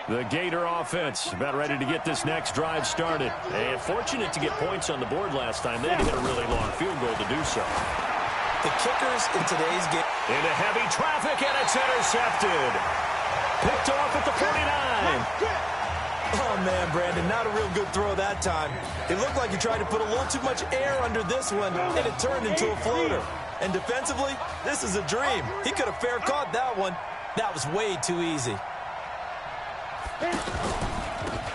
The Gator offense about ready to get this next drive started. And fortunate to get points on the board last time. They had to hit a really long field goal to do so. The kickers in today's game. Into heavy traffic, and it's intercepted. Picked off at the 49. Oh, man, Brandon, not a real good throw that time. It looked like he tried to put a little too much air under this one, and it turned into a floater. And defensively, this is a dream. He could have fair caught that one. That was way too easy.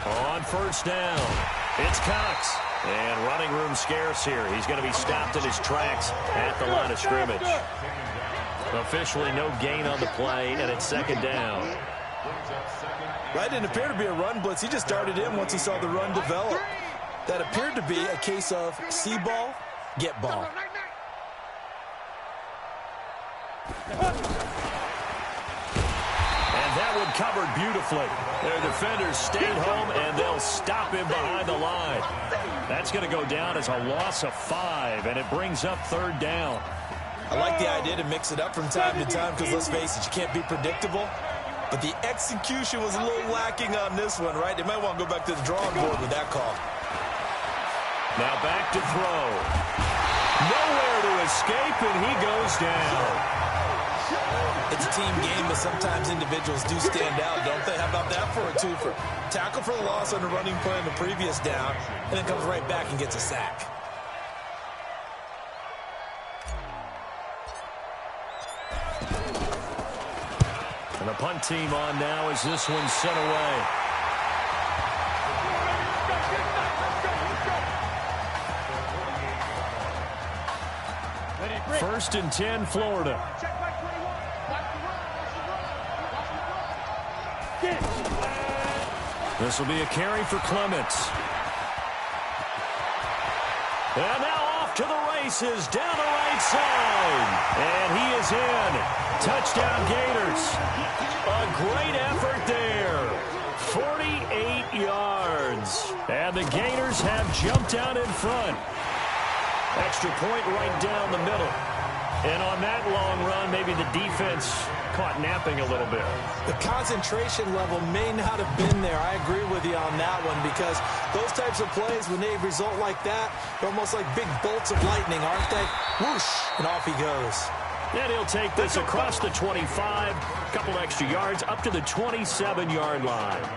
On first down, it's Cox. And running room scarce here. He's going to be stopped in his tracks at the line of scrimmage. Officially no gain on the play, and it's 2nd down. Right, didn't appear to be a run blitz. He just darted in once he saw the run develop. That appeared to be a case of see ball, get ball. And that one covered beautifully. Their defenders stayed home, and they'll stop him behind the line. That's going to go down as a loss of 5, and it brings up 3rd down. I like the idea to mix it up from time to time because, let's face it, you can't be predictable. But the execution was a little lacking on this one, right? They might want to go back to the drawing board with that call. Now back to throw. Nowhere to escape, and he goes down. It's a team game, but sometimes individuals do stand out, don't they? How about that for a twofer? Tackle for the loss on the running play on the previous down, and then comes right back and gets a sack. And the punt team on now as this one's sent away. First and 10, Florida. This will be a carry for Clements. And now off to the races, down the right side. And he is in. Touchdown Gators. A great effort there. 48 yards. And the Gators have jumped out in front. Extra point right down the middle. And on that long run, maybe the defense caught napping a little bit. The concentration level may not have been there. I agree with you on that one, because those types of plays, when they result like that, they're almost like big bolts of lightning, aren't they? Whoosh, and off he goes. And he'll take this across the 25, a couple extra yards, up to the 27-yard line.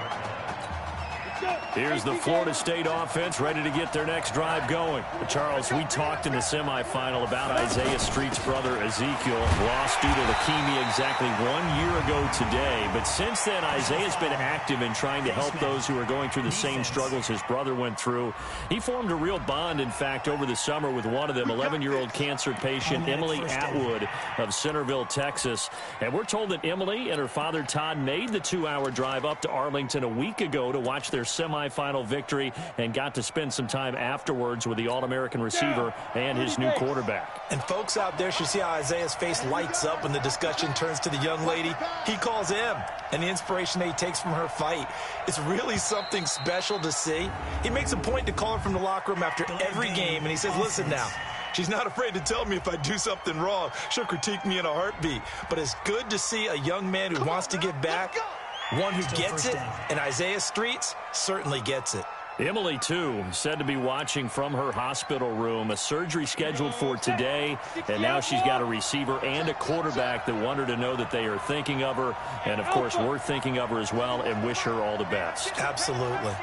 Here's the Florida State offense ready to get their next drive going. Charles, we talked in the semifinal about Isaiah Street's brother Ezekiel, lost due to leukemia exactly 1 year ago today. But since then, Isaiah's been active in trying to help those who are going through the same struggles his brother went through. He formed a real bond, in fact, over the summer with one of them, 11-year-old cancer patient Emily Atwood of Centerville, Texas. And we're told that Emily and her father Todd made the 2-hour drive up to Arlington a week ago to watch their semifinal victory and got to spend some time afterwards with the All-American receiver and his new quarterback. And folks out there should see how Isaiah's face lights up when the discussion turns to the young lady he calls him, and the inspiration that he takes from her fight. It's really something special to see. He makes a point to call her from the locker room after every game, and he says, listen now, she's not afraid to tell me if I do something wrong. She'll critique me in a heartbeat. But it's good to see a young man who wants to give back, one who gets it, and Isaiah Streets certainly gets it. Emily, too, said to be watching from her hospital room. A surgery scheduled for today, and now she's got a receiver and a quarterback that want her to know that they are thinking of her. And, of course, we're thinking of her as well and wish her all the best. Absolutely.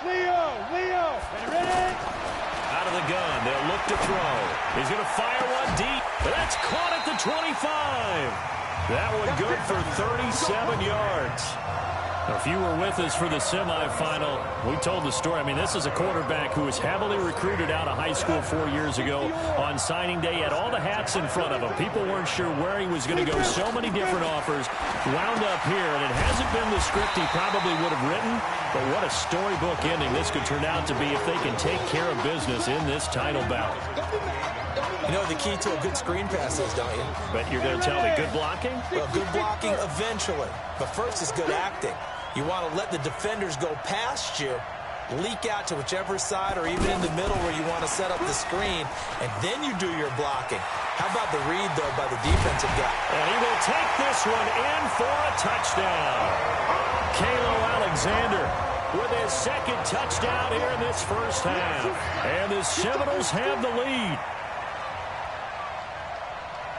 Leo, ready? Out of the gun, they'll look to throw. He's going to fire one deep, but that's caught at the 25. That one good for 37 yards. If you were with us for the semifinal, we told the story. I mean, this is a quarterback who was heavily recruited out of high school 4 years ago. On signing day, he had all the hats in front of him. People weren't sure where he was going to go. So many different offers. Wound up here, and it hasn't been the script he probably would have written. But what a storybook ending this could turn out to be if they can take care of business in this title bout. You know the key to a good screen pass is, don't you? But you're going to tell me good blocking? Well, good blocking eventually. But first is good acting. You want to let the defenders go past you, leak out to whichever side or even in the middle where you want to set up the screen, and then you do your blocking. How about the read, though, by the defensive guy? And he will take this one in for a touchdown. Kalo Alexander with his second touchdown here in this first half. And the Seminoles have the lead.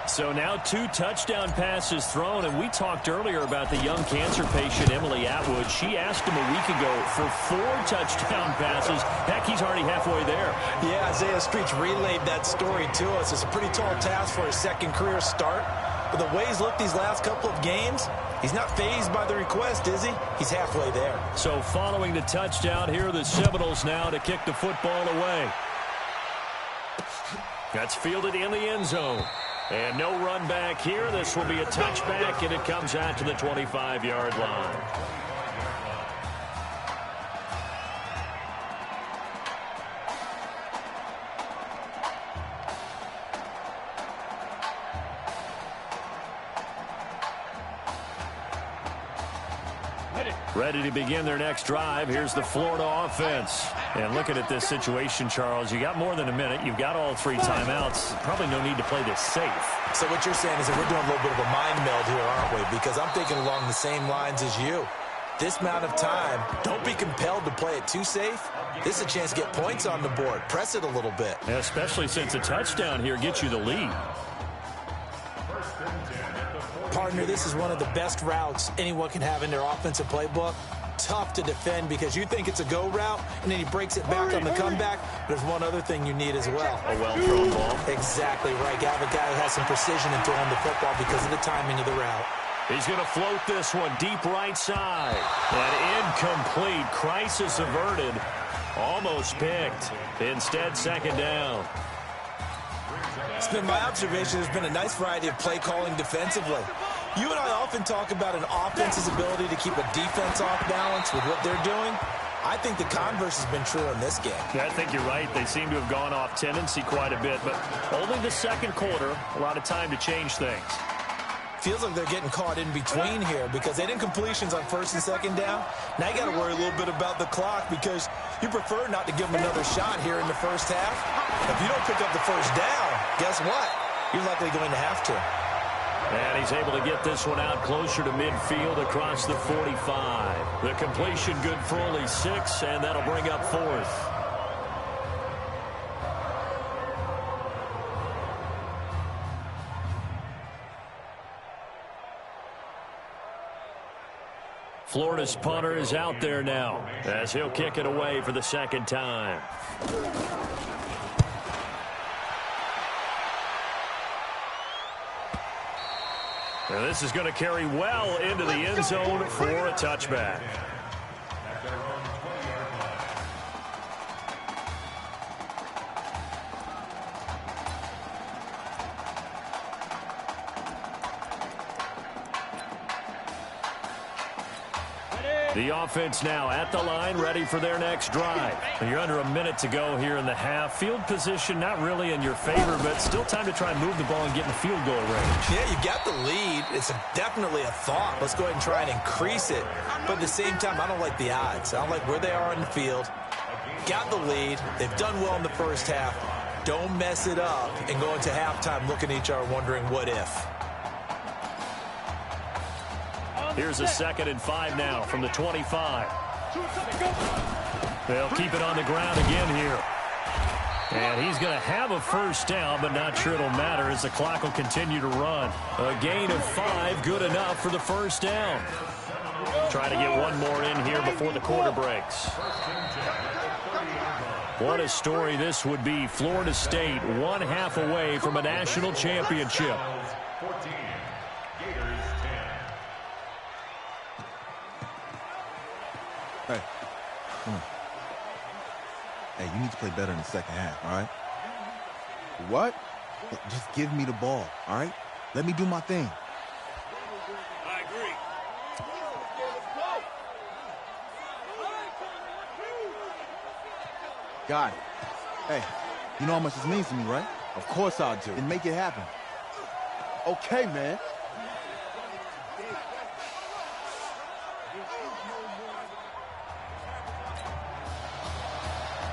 So now 2 touchdown passes thrown, and we talked earlier about the young cancer patient, Emily Atwood. She asked him a week ago for 4 touchdown passes. Heck, he's already halfway there. Yeah, Isaiah Streets relayed that story to us. It's a pretty tall task for his second career start. But the way he's looked these last couple of games, he's not fazed by the request, is he? He's halfway there. So following the touchdown, here are the Seminoles now to kick the football away. That's fielded in the end zone. And no run back here. This will be a touchback, and it comes out to the 25-yard line. Ready to begin their next drive. Here's the Florida offense. And looking at this situation, Charles, you got more than a minute. You've got all 3 timeouts. Probably no need to play this safe. So what you're saying is that we're doing a little bit of a mind meld here, aren't we? Because I'm thinking along the same lines as you. This amount of time, don't be compelled to play it too safe. This is a chance to get points on the board. Press it a little bit. Yeah, especially since a touchdown here gets you the lead. Partner, this is one of the best routes anyone can have in their offensive playbook. Tough to defend because you think it's a go route, and then he breaks it back on the comeback. There's one other thing you need as well. A well-thrown ball. Exactly right. You have a guy who has some precision in throwing the football because of the timing of the route. He's going to float this one deep right side. And incomplete. Crisis averted. Almost picked. Instead, second down. It's been my observation there's been a nice variety of play calling defensively. You and I often talk about an offense's ability to keep a defense off balance with what they're doing. I think the converse has been true in this game. Yeah, I think you're right. They seem to have gone off tendency quite a bit, but only the second quarter, a lot of time to change things. Feels like they're getting caught in between here because they didn't completions on first and second down. Now you got to worry a little bit about the clock because you prefer not to give them another shot here in the first half. If you don't pick up the first down, guess what? You're likely going to have to. And he's able to get this one out closer to midfield across the 45. The completion good for only 6, and that'll bring up 4th. Florida's punter is out there now as he'll kick it away for the second time. Now this is going to carry well into the end zone for a touchback. The offense now at the line, ready for their next drive. You're under a minute to go here in the half. Field position not really in your favor, but still time to try and move the ball and get in the field goal range. Yeah, you got the lead. It's definitely a thought. Let's go ahead and try and increase it. But at the same time, I don't like the odds. I don't like where they are in the field. Got the lead. They've done well in the first half. Don't mess it up and go into halftime looking at each other wondering what if. Here's a 2nd and 5 now from the 25. They'll keep it on the ground again here. And he's going to have a first down, but not sure it'll matter as the clock will continue to run. A gain of 5, good enough for the first down. Trying to get one more in here before the quarter breaks. What a story this would be. Florida State 1 half away from a national championship. Hey, come on. Hey, you need to play better in the second half, all right? What? Just give me the ball, all right? Let me do my thing. I agree. Got it. Hey, you know how much this means to me, right? Of course I do. Then make it happen. Okay, man.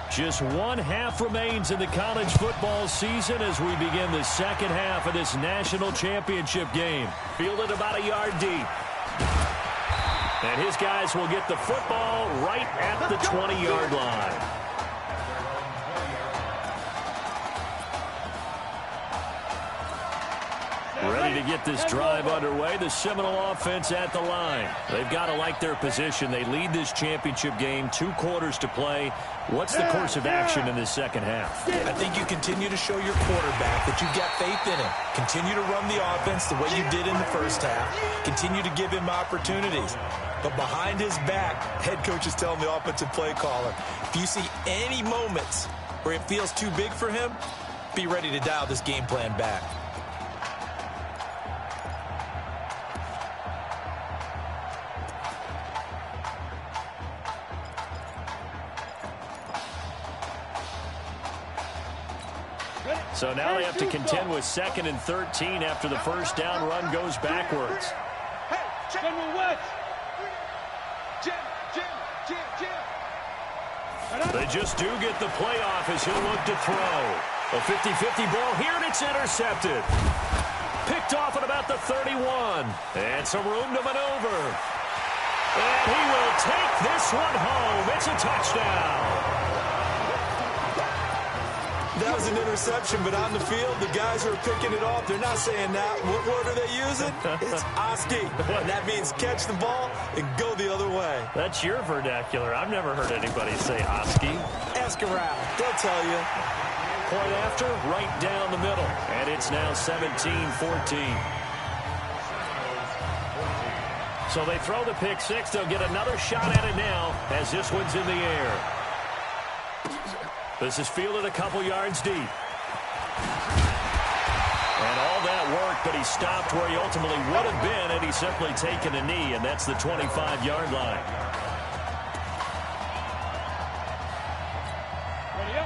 Just 1 half remains in the college football season as we begin the second half of this national championship game. Fielded about a yard deep. And his guys will get the football right at the 20-yard line. Ready to get this drive underway. The Seminole offense at the line. They've got to like their position. They lead this championship game, 2 quarters to play. What's the course of action in this second half? I think you continue to show your quarterback that you've got faith in him. Continue to run the offense the way you did in the first half. Continue to give him opportunities. But behind his back, head coach is telling the offensive play caller, if you see any moments where it feels too big for him, be ready to dial this game plan back. So now they have to contend with 2nd and 13 after the first down run goes backwards. Hey, General West! Jim! They just do get the playoff as he'll look to throw. A 50-50 ball here, and it's intercepted. Picked off at about the 31. And some room to maneuver. And he will take this one home. It's a touchdown. That was an interception, but on the field, the guys who are picking it off, they're not saying that. What word are they using? It's Oski. And that means catch the ball and go the other way. That's your vernacular. I've never heard anybody say Oski. Ask around. They'll tell you. Point after, right down the middle. And it's now 17-14. So they throw the pick 6. They'll get another shot at it now as this one's in the air. This is fielded a couple yards deep. up, but he stopped where he ultimately would have been had he simply taken a knee, and that's the 25-yard line.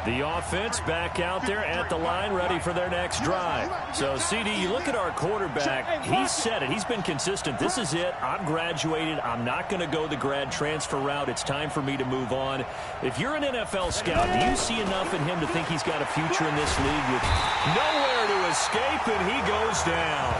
The offense back out there at the line, ready for their next drive. So, CD, you look at our quarterback. He's said it. He's been consistent. This is it. I'm graduated. I'm not going to go the grad transfer route. It's time for me to move on. If you're an NFL scout, do you see enough in him to think he's got a future in this league with nowhere to escape, and he goes down?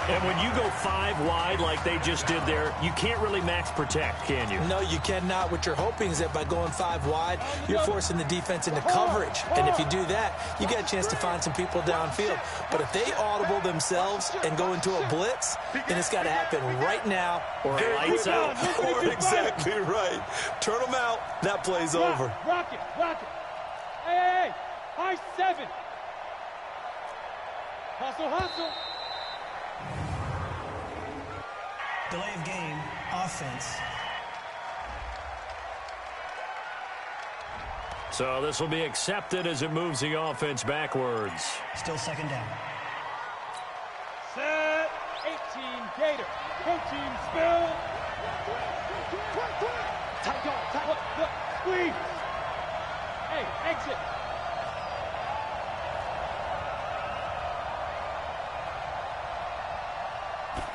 And when you go 5 wide like they just did there, you can't really max protect, can you? No, you cannot. What you're hoping is that by going 5 wide, you're forcing the defense into coverage. And if you do that, you get a chance to find some people downfield. But if they audible themselves and go into a blitz, then it's got to happen right now. Or lights out. Or exactly right. Turn them out. That play's over. Rock it. Hey. High 7. Hustle. Delay of game, offense. So this will be accepted as it moves the offense backwards. Still second down. Set. 18 Gator. Protein spill. Tight. Squeeze. Hey, exit.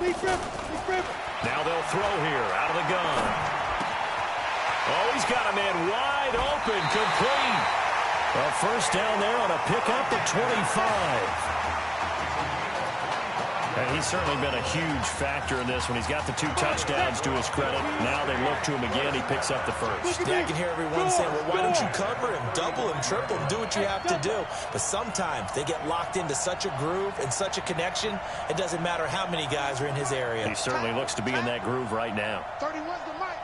Lead grip. Now they'll throw here out of the gun. Oh, he's got a man wide open, complete. A first down there on a pickup at 25. And he's certainly been a huge factor in this when he's got the 2 touchdowns to his credit. Now they look to him again. He picks up the first. Yeah, I can hear everyone saying, well, why don't you cover him, double him, triple him, do what you have to do. But sometimes they get locked into such a groove and such a connection, it doesn't matter how many guys are in his area. He certainly looks to be in that groove right now. 31's the mic.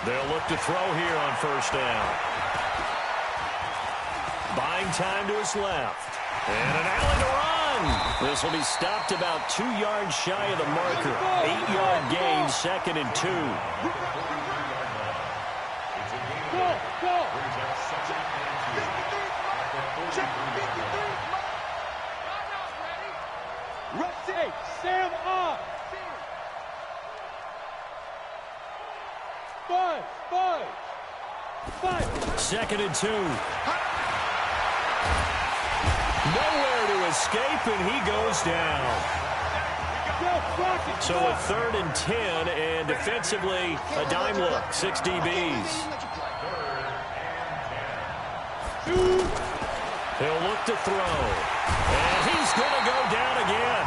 They'll look to throw here on first down. Buying time to his left. And an alley to run. This will be stopped about 2 yards shy of the marker. 8-yard gain, 2nd and 2. Go. Hey, Sam off. Five. 2nd and 2. Nowhere to escape, and he goes down. So a 3rd and 10, and defensively, a dime look, 6 DBs. He'll look to throw, and he's going to go down again.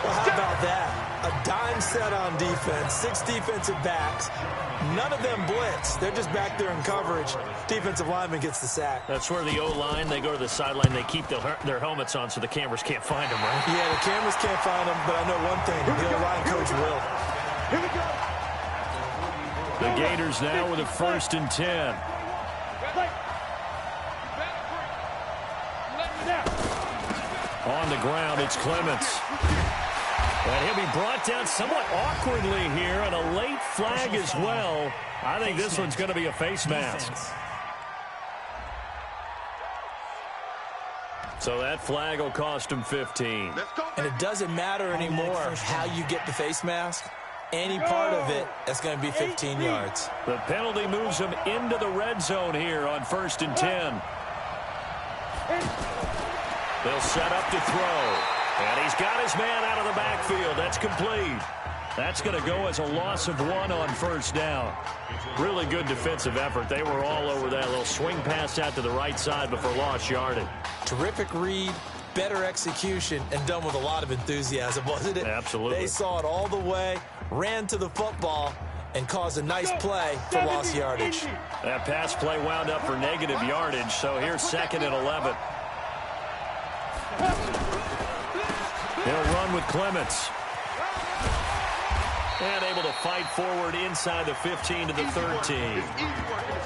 Well, how about that? A dime set on defense, 6 defensive backs. None of them blitz. They're just back there in coverage. Defensive lineman gets the sack. That's where the O-line, they go to the sideline, they keep their helmets on so the cameras can't find them, right? Yeah, the cameras can't find them, but I know one thing. The O-line coach will. Here we go. The Gators now with a 1st and 10. On the ground, it's Clements. And he'll be brought down somewhat awkwardly here, and a late flag as well. I think this one's going to be a face mask. So that flag will cost him 15. And it doesn't matter anymore how you get the face mask. Any part of it, that's going to be 15 yards. The penalty moves him into the red zone here on 1st and 10. They'll set up to throw. And he's got his man out of the backfield. That's complete. That's going to go as a loss of 1 on first down. Really good defensive effort. They were all over that little swing pass out to the right side before lost yardage. Terrific read, better execution, and done with a lot of enthusiasm, wasn't it? Absolutely. They saw it all the way, ran to the football, and caused a nice play for lost yardage. That pass play wound up for negative yardage, so here's 2nd and 11. They'll run with Clements. And able to fight forward inside the 15 to the 13.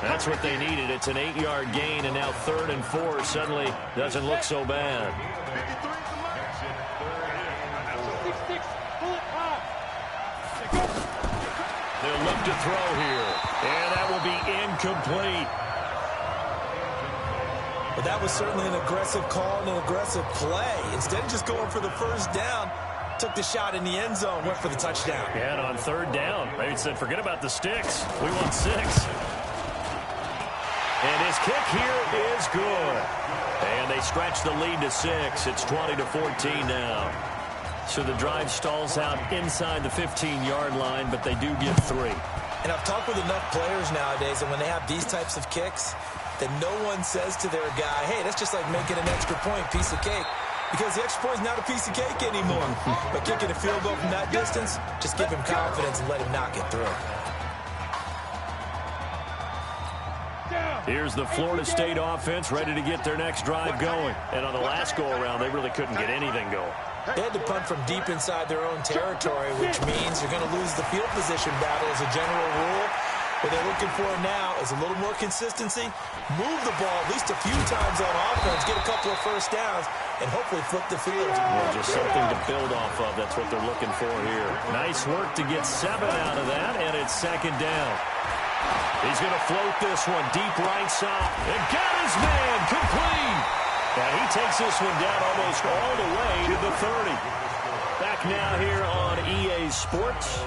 That's what they needed. It's an 8-yard gain, and now 3rd and 4 suddenly doesn't look so bad. They'll look to throw here, and that will be incomplete. But that was certainly an aggressive call and an aggressive play. Instead of just going for the first down, took the shot in the end zone, went for the touchdown. And on third down, maybe said, forget about the sticks. We want 6. And his kick here is good. And they stretch the lead to 6. It's 20-14 now. So the drive stalls out inside the 15-yard line, but they do get 3. And I've talked with enough players nowadays, and when they have these types of kicks, that no one says to their guy, hey, that's just like making an extra point, piece of cake. Because the extra point is not a piece of cake anymore. But kicking a field goal from that distance, just give him confidence and let him knock it through. Here's the Florida State offense ready to get their next drive going. And on the last go-around, they really couldn't get anything going. They had to punt from deep inside their own territory, which means you're going to lose the field position battle as a general rule. What they're looking for now is a little more consistency, move the ball at least a few times on offense, get a couple of first downs, and hopefully flip the field. Well, just something to build off of. That's what they're looking for here. Nice work to get 7 out of that, and it's second down. He's going to float this one deep right side. And got his man complete. And he takes this one down almost all the way to the 30. Back now here on EA Sports.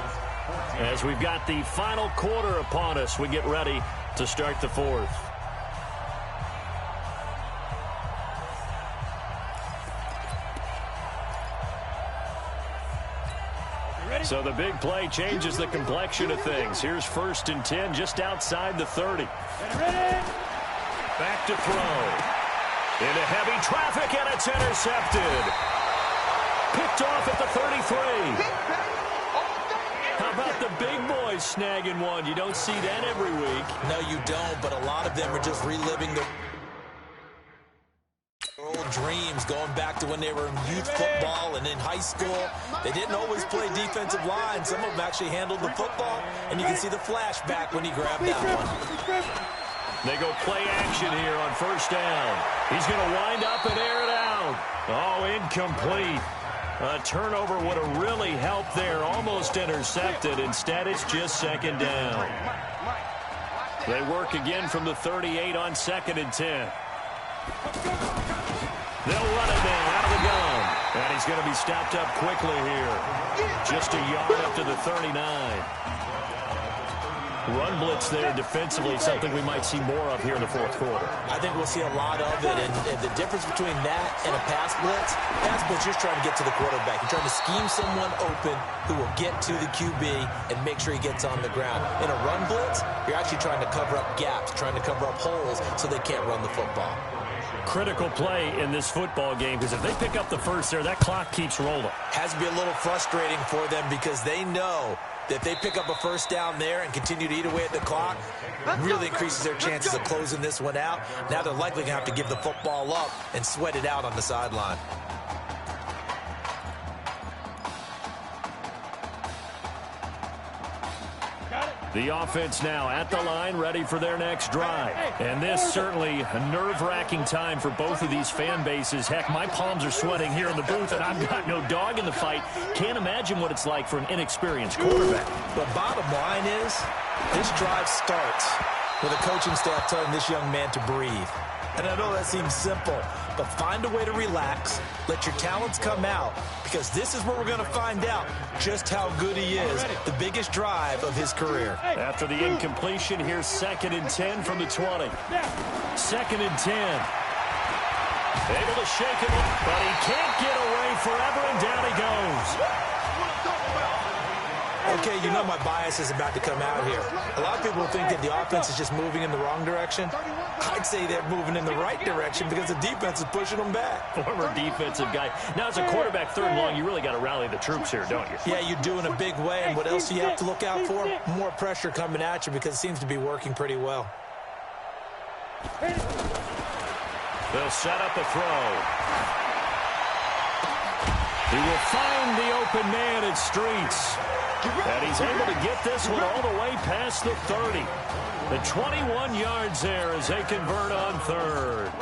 As we've got the final quarter upon us, we get ready to start the 4th. So the big play changes the complexion of things. Here's 1st and 10 just outside the 30. Back to throw. Into heavy traffic, and it's intercepted. Picked off at the 33. How about the big boys snagging one? You don't see that every week. No, you don't, but a lot of them are just reliving their old dreams, going back to when they were in youth football and in high school. They didn't always play defensive line. Some of them actually handled the football, and you can see the flashback when he grabbed that one. They go play action here on 1st down. He's going to wind up and air it out. Oh, incomplete. A turnover would have really helped there. Almost intercepted. Instead, it's just 2nd down. They work again from the 38 on 2nd and 10. They'll run it now out of the gun. And he's going to be stopped up quickly here. Just a yard up to the 39. Run blitz there defensively, something we might see more of here in the 4th quarter. I think we'll see a lot of it, and the difference between that and a pass blitz, you're just trying to get to the quarterback. You're trying to scheme someone open who will get to the QB and make sure he gets on the ground. In a run blitz, you're actually trying to cover up gaps, trying to cover up holes so they can't run the football. Critical play in this football game, because if they pick up the first there, that clock keeps rolling. Has to be a little frustrating for them because they know that if they pick up a first down there and continue to eat away at the clock, really increases their chances of closing this one out. Now they're likely going to have to give the football up and sweat it out on the sideline. The offense now at the line, ready for their next drive. And this certainly a nerve-wracking time for both of these fan bases. Heck, my palms are sweating here in the booth, and I've got no dog in the fight. Can't imagine what it's like for an inexperienced quarterback. But bottom line is, this drive starts with a coaching staff telling this young man to breathe. And I know that seems simple, but find a way to relax, let your talents come out, because this is where we're going to find out just how good he is, the biggest drive of his career. After the incompletion, here's 2nd and 10 from the 20. 2nd and 10. Able to shake him, but he can't get away forever, and down he goes. Okay, you know my bias is about to come out here. A lot of people think that the offense is just moving in the wrong direction. I'd say they're moving in the right direction because the defense is pushing them back. Former defensive guy. Now, as a quarterback 3rd and long, you really got to rally the troops here, don't you? Yeah, you do in a big way. And what else do you have to look out for? More pressure coming at you because it seems to be working pretty well. They'll set up a throw. He will find the open man at Streets. And he's able to get this one all the way past the 30. The 21 yards there as they convert on 3rd.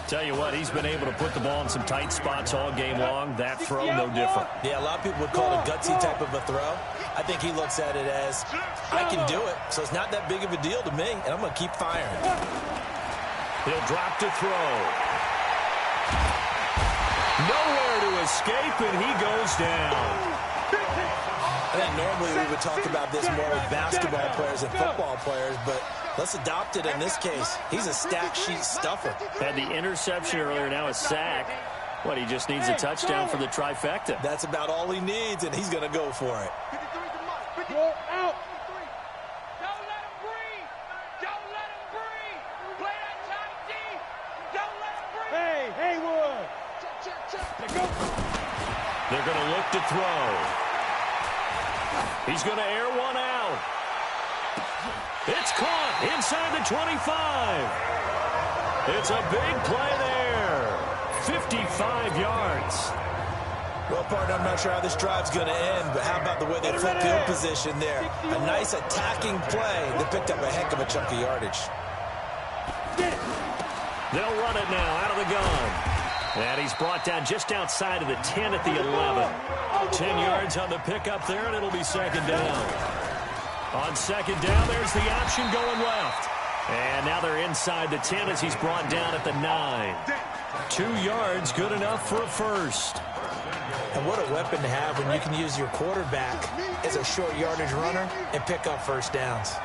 Tell you what, he's been able to put the ball in some tight spots all game long. That throw, no different. Yeah, a lot of people would call it a gutsy type of a throw. I think he looks at it as, I can do it, so it's not that big of a deal to me, and I'm going to keep firing. He'll drop to throw. Nowhere to escape, and he goes down. I think normally we would talk about this more with basketball players and football players, but let's adopt it in this case. He's a stat sheet stuffer. Had the interception earlier, now a sack. What, he just needs a touchdown for the trifecta. That's about all he needs, and he's going to go for it. Out. Don't let him breathe. Don't let him breathe. Play that tight D. Don't let him breathe. Hey, Haywood. Check. They're going to look to throw. He's going to air one out. It's caught inside the 25. It's a big play there. 55 yards. Well, partner, I'm not sure how this drive's going to end, but how about the way they flip field position there? A nice attacking play that picked up a heck of a chunk of yardage. They'll run it now out of the gun. And he's brought down just outside of the 10 at the 11. 10 yards on the pickup there, and it'll be second down. On second down, there's the option going left. And now they're inside the 10 as he's brought down at the 9. 2 yards, good enough for a first. And what a weapon to have when you can use your quarterback as a short yardage runner and pick up first downs.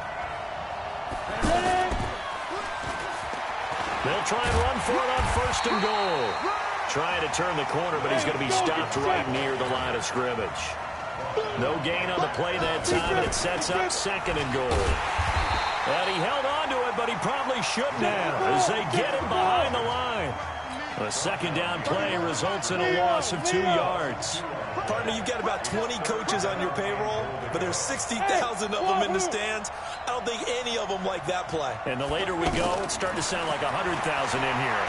They'll try and run for it on first and goal. Trying to turn the corner, but he's going to be stopped right near the line of scrimmage. No gain on the play that time, and it sets up second and goal. And he held on to it, but he probably shouldn't have as they get him behind the line. A second down play results in a loss of 2 yards. Partner, you've got about 20 coaches on your payroll, but there's 60,000 of them in the stands. I don't think any of them like that play. And the later we go, it's starting to sound like 100,000 in here.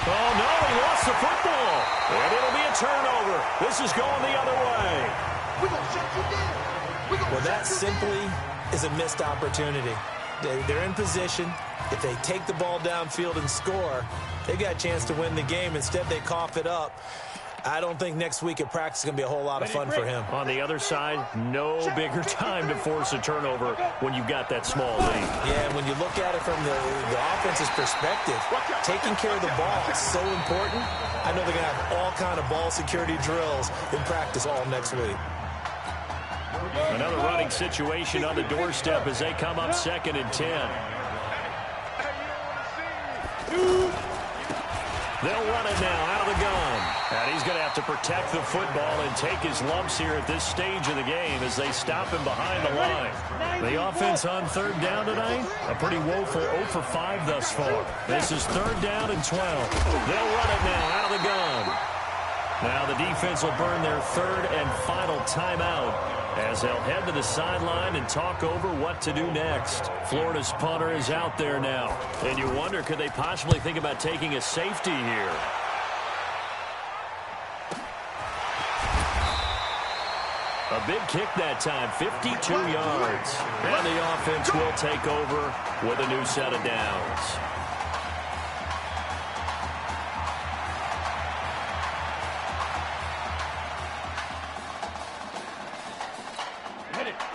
Oh, no, he lost the football. And it'll be a turnover. This is going the other way. Well, that simply is a missed opportunity. They're in position. If they take the ball downfield and score, they've got a chance to win the game. Instead, they cough it up. I don't think next week at practice is going to be a whole lot of fun for him. On the other side, no bigger time to force a turnover when you've got that small lead. Yeah, and when you look at it from the offense's perspective, taking care of the ball is so important. I know they're going to have all kind of ball security drills in practice all next week. Another running situation on the doorstep as they come up second and 10. They'll run it now out of the gun. And he's going to have to protect the football and take his lumps here at this stage of the game as they stop him behind the line. The offense on third down tonight, a pretty woeful 0 for 5 thus far. This is third down and 12. They'll run it now out of the gun. Now the defense will burn their third and final timeout as they'll head to the sideline and talk over what to do next. Florida's punter is out there now. And you wonder, could they possibly think about taking a safety here? A big kick that time, 52 yards. And the offense will take over with a new set of downs.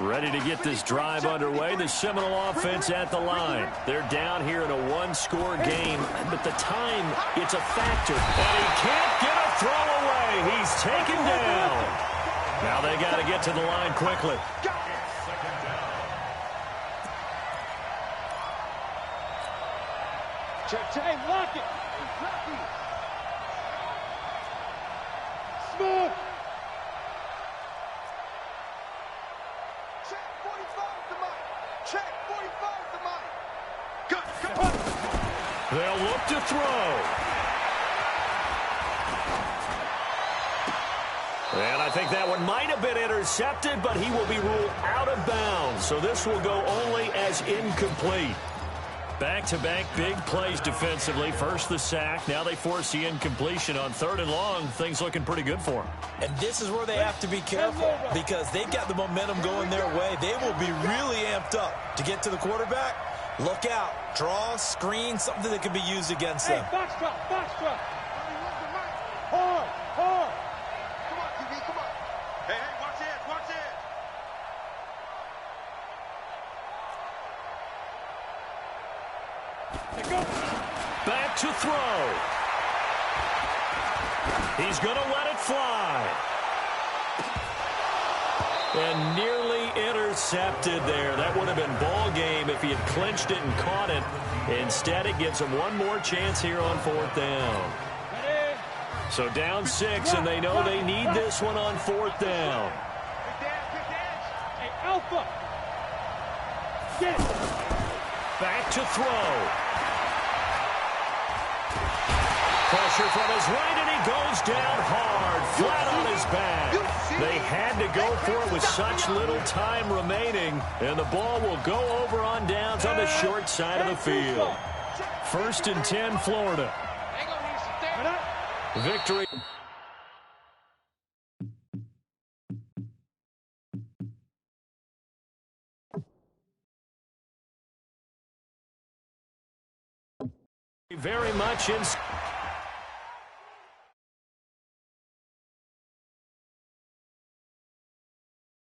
Ready to get this drive underway. The Seminole offense at the line. They're down here in a one-score game, but the time, it's a factor. And he can't get a throw away. He's taken down. Now they got to get to the line quickly. Hey, lock it. Smooth. Check 45 to Mike. Check 45 to Mike. Good. They'll look to throw. And I think that one might have been intercepted, but he will be ruled out of bounds. So this will go only as incomplete. Back-to-back big plays defensively. First the sack. Now they force the incompletion on third and long. Things looking pretty good for them. And this is where they have to be careful because they've got the momentum going their way. They will be really amped up to get to the quarterback. Look out. Draw, screen, something that can be used against them. Box drop, box drop. Hard, hard. Come on, QB, come on. Hey, watch it, watch it. Back to throw. He's going to let it fly. And nearly intercepted there. That would have been ball game if he had clinched it and caught it. Instead, it gives him one more chance here on 4th down. So down 6, and they know they need this one on 4th down. Hey, Alpha. Get it. Back to throw. Pressure from his right, and he goes down hard, flat on his back. They had to go for it with such little time remaining, and the ball will go over on downs on the short side of the field. 1st and 10, Florida. Victory. Very much in...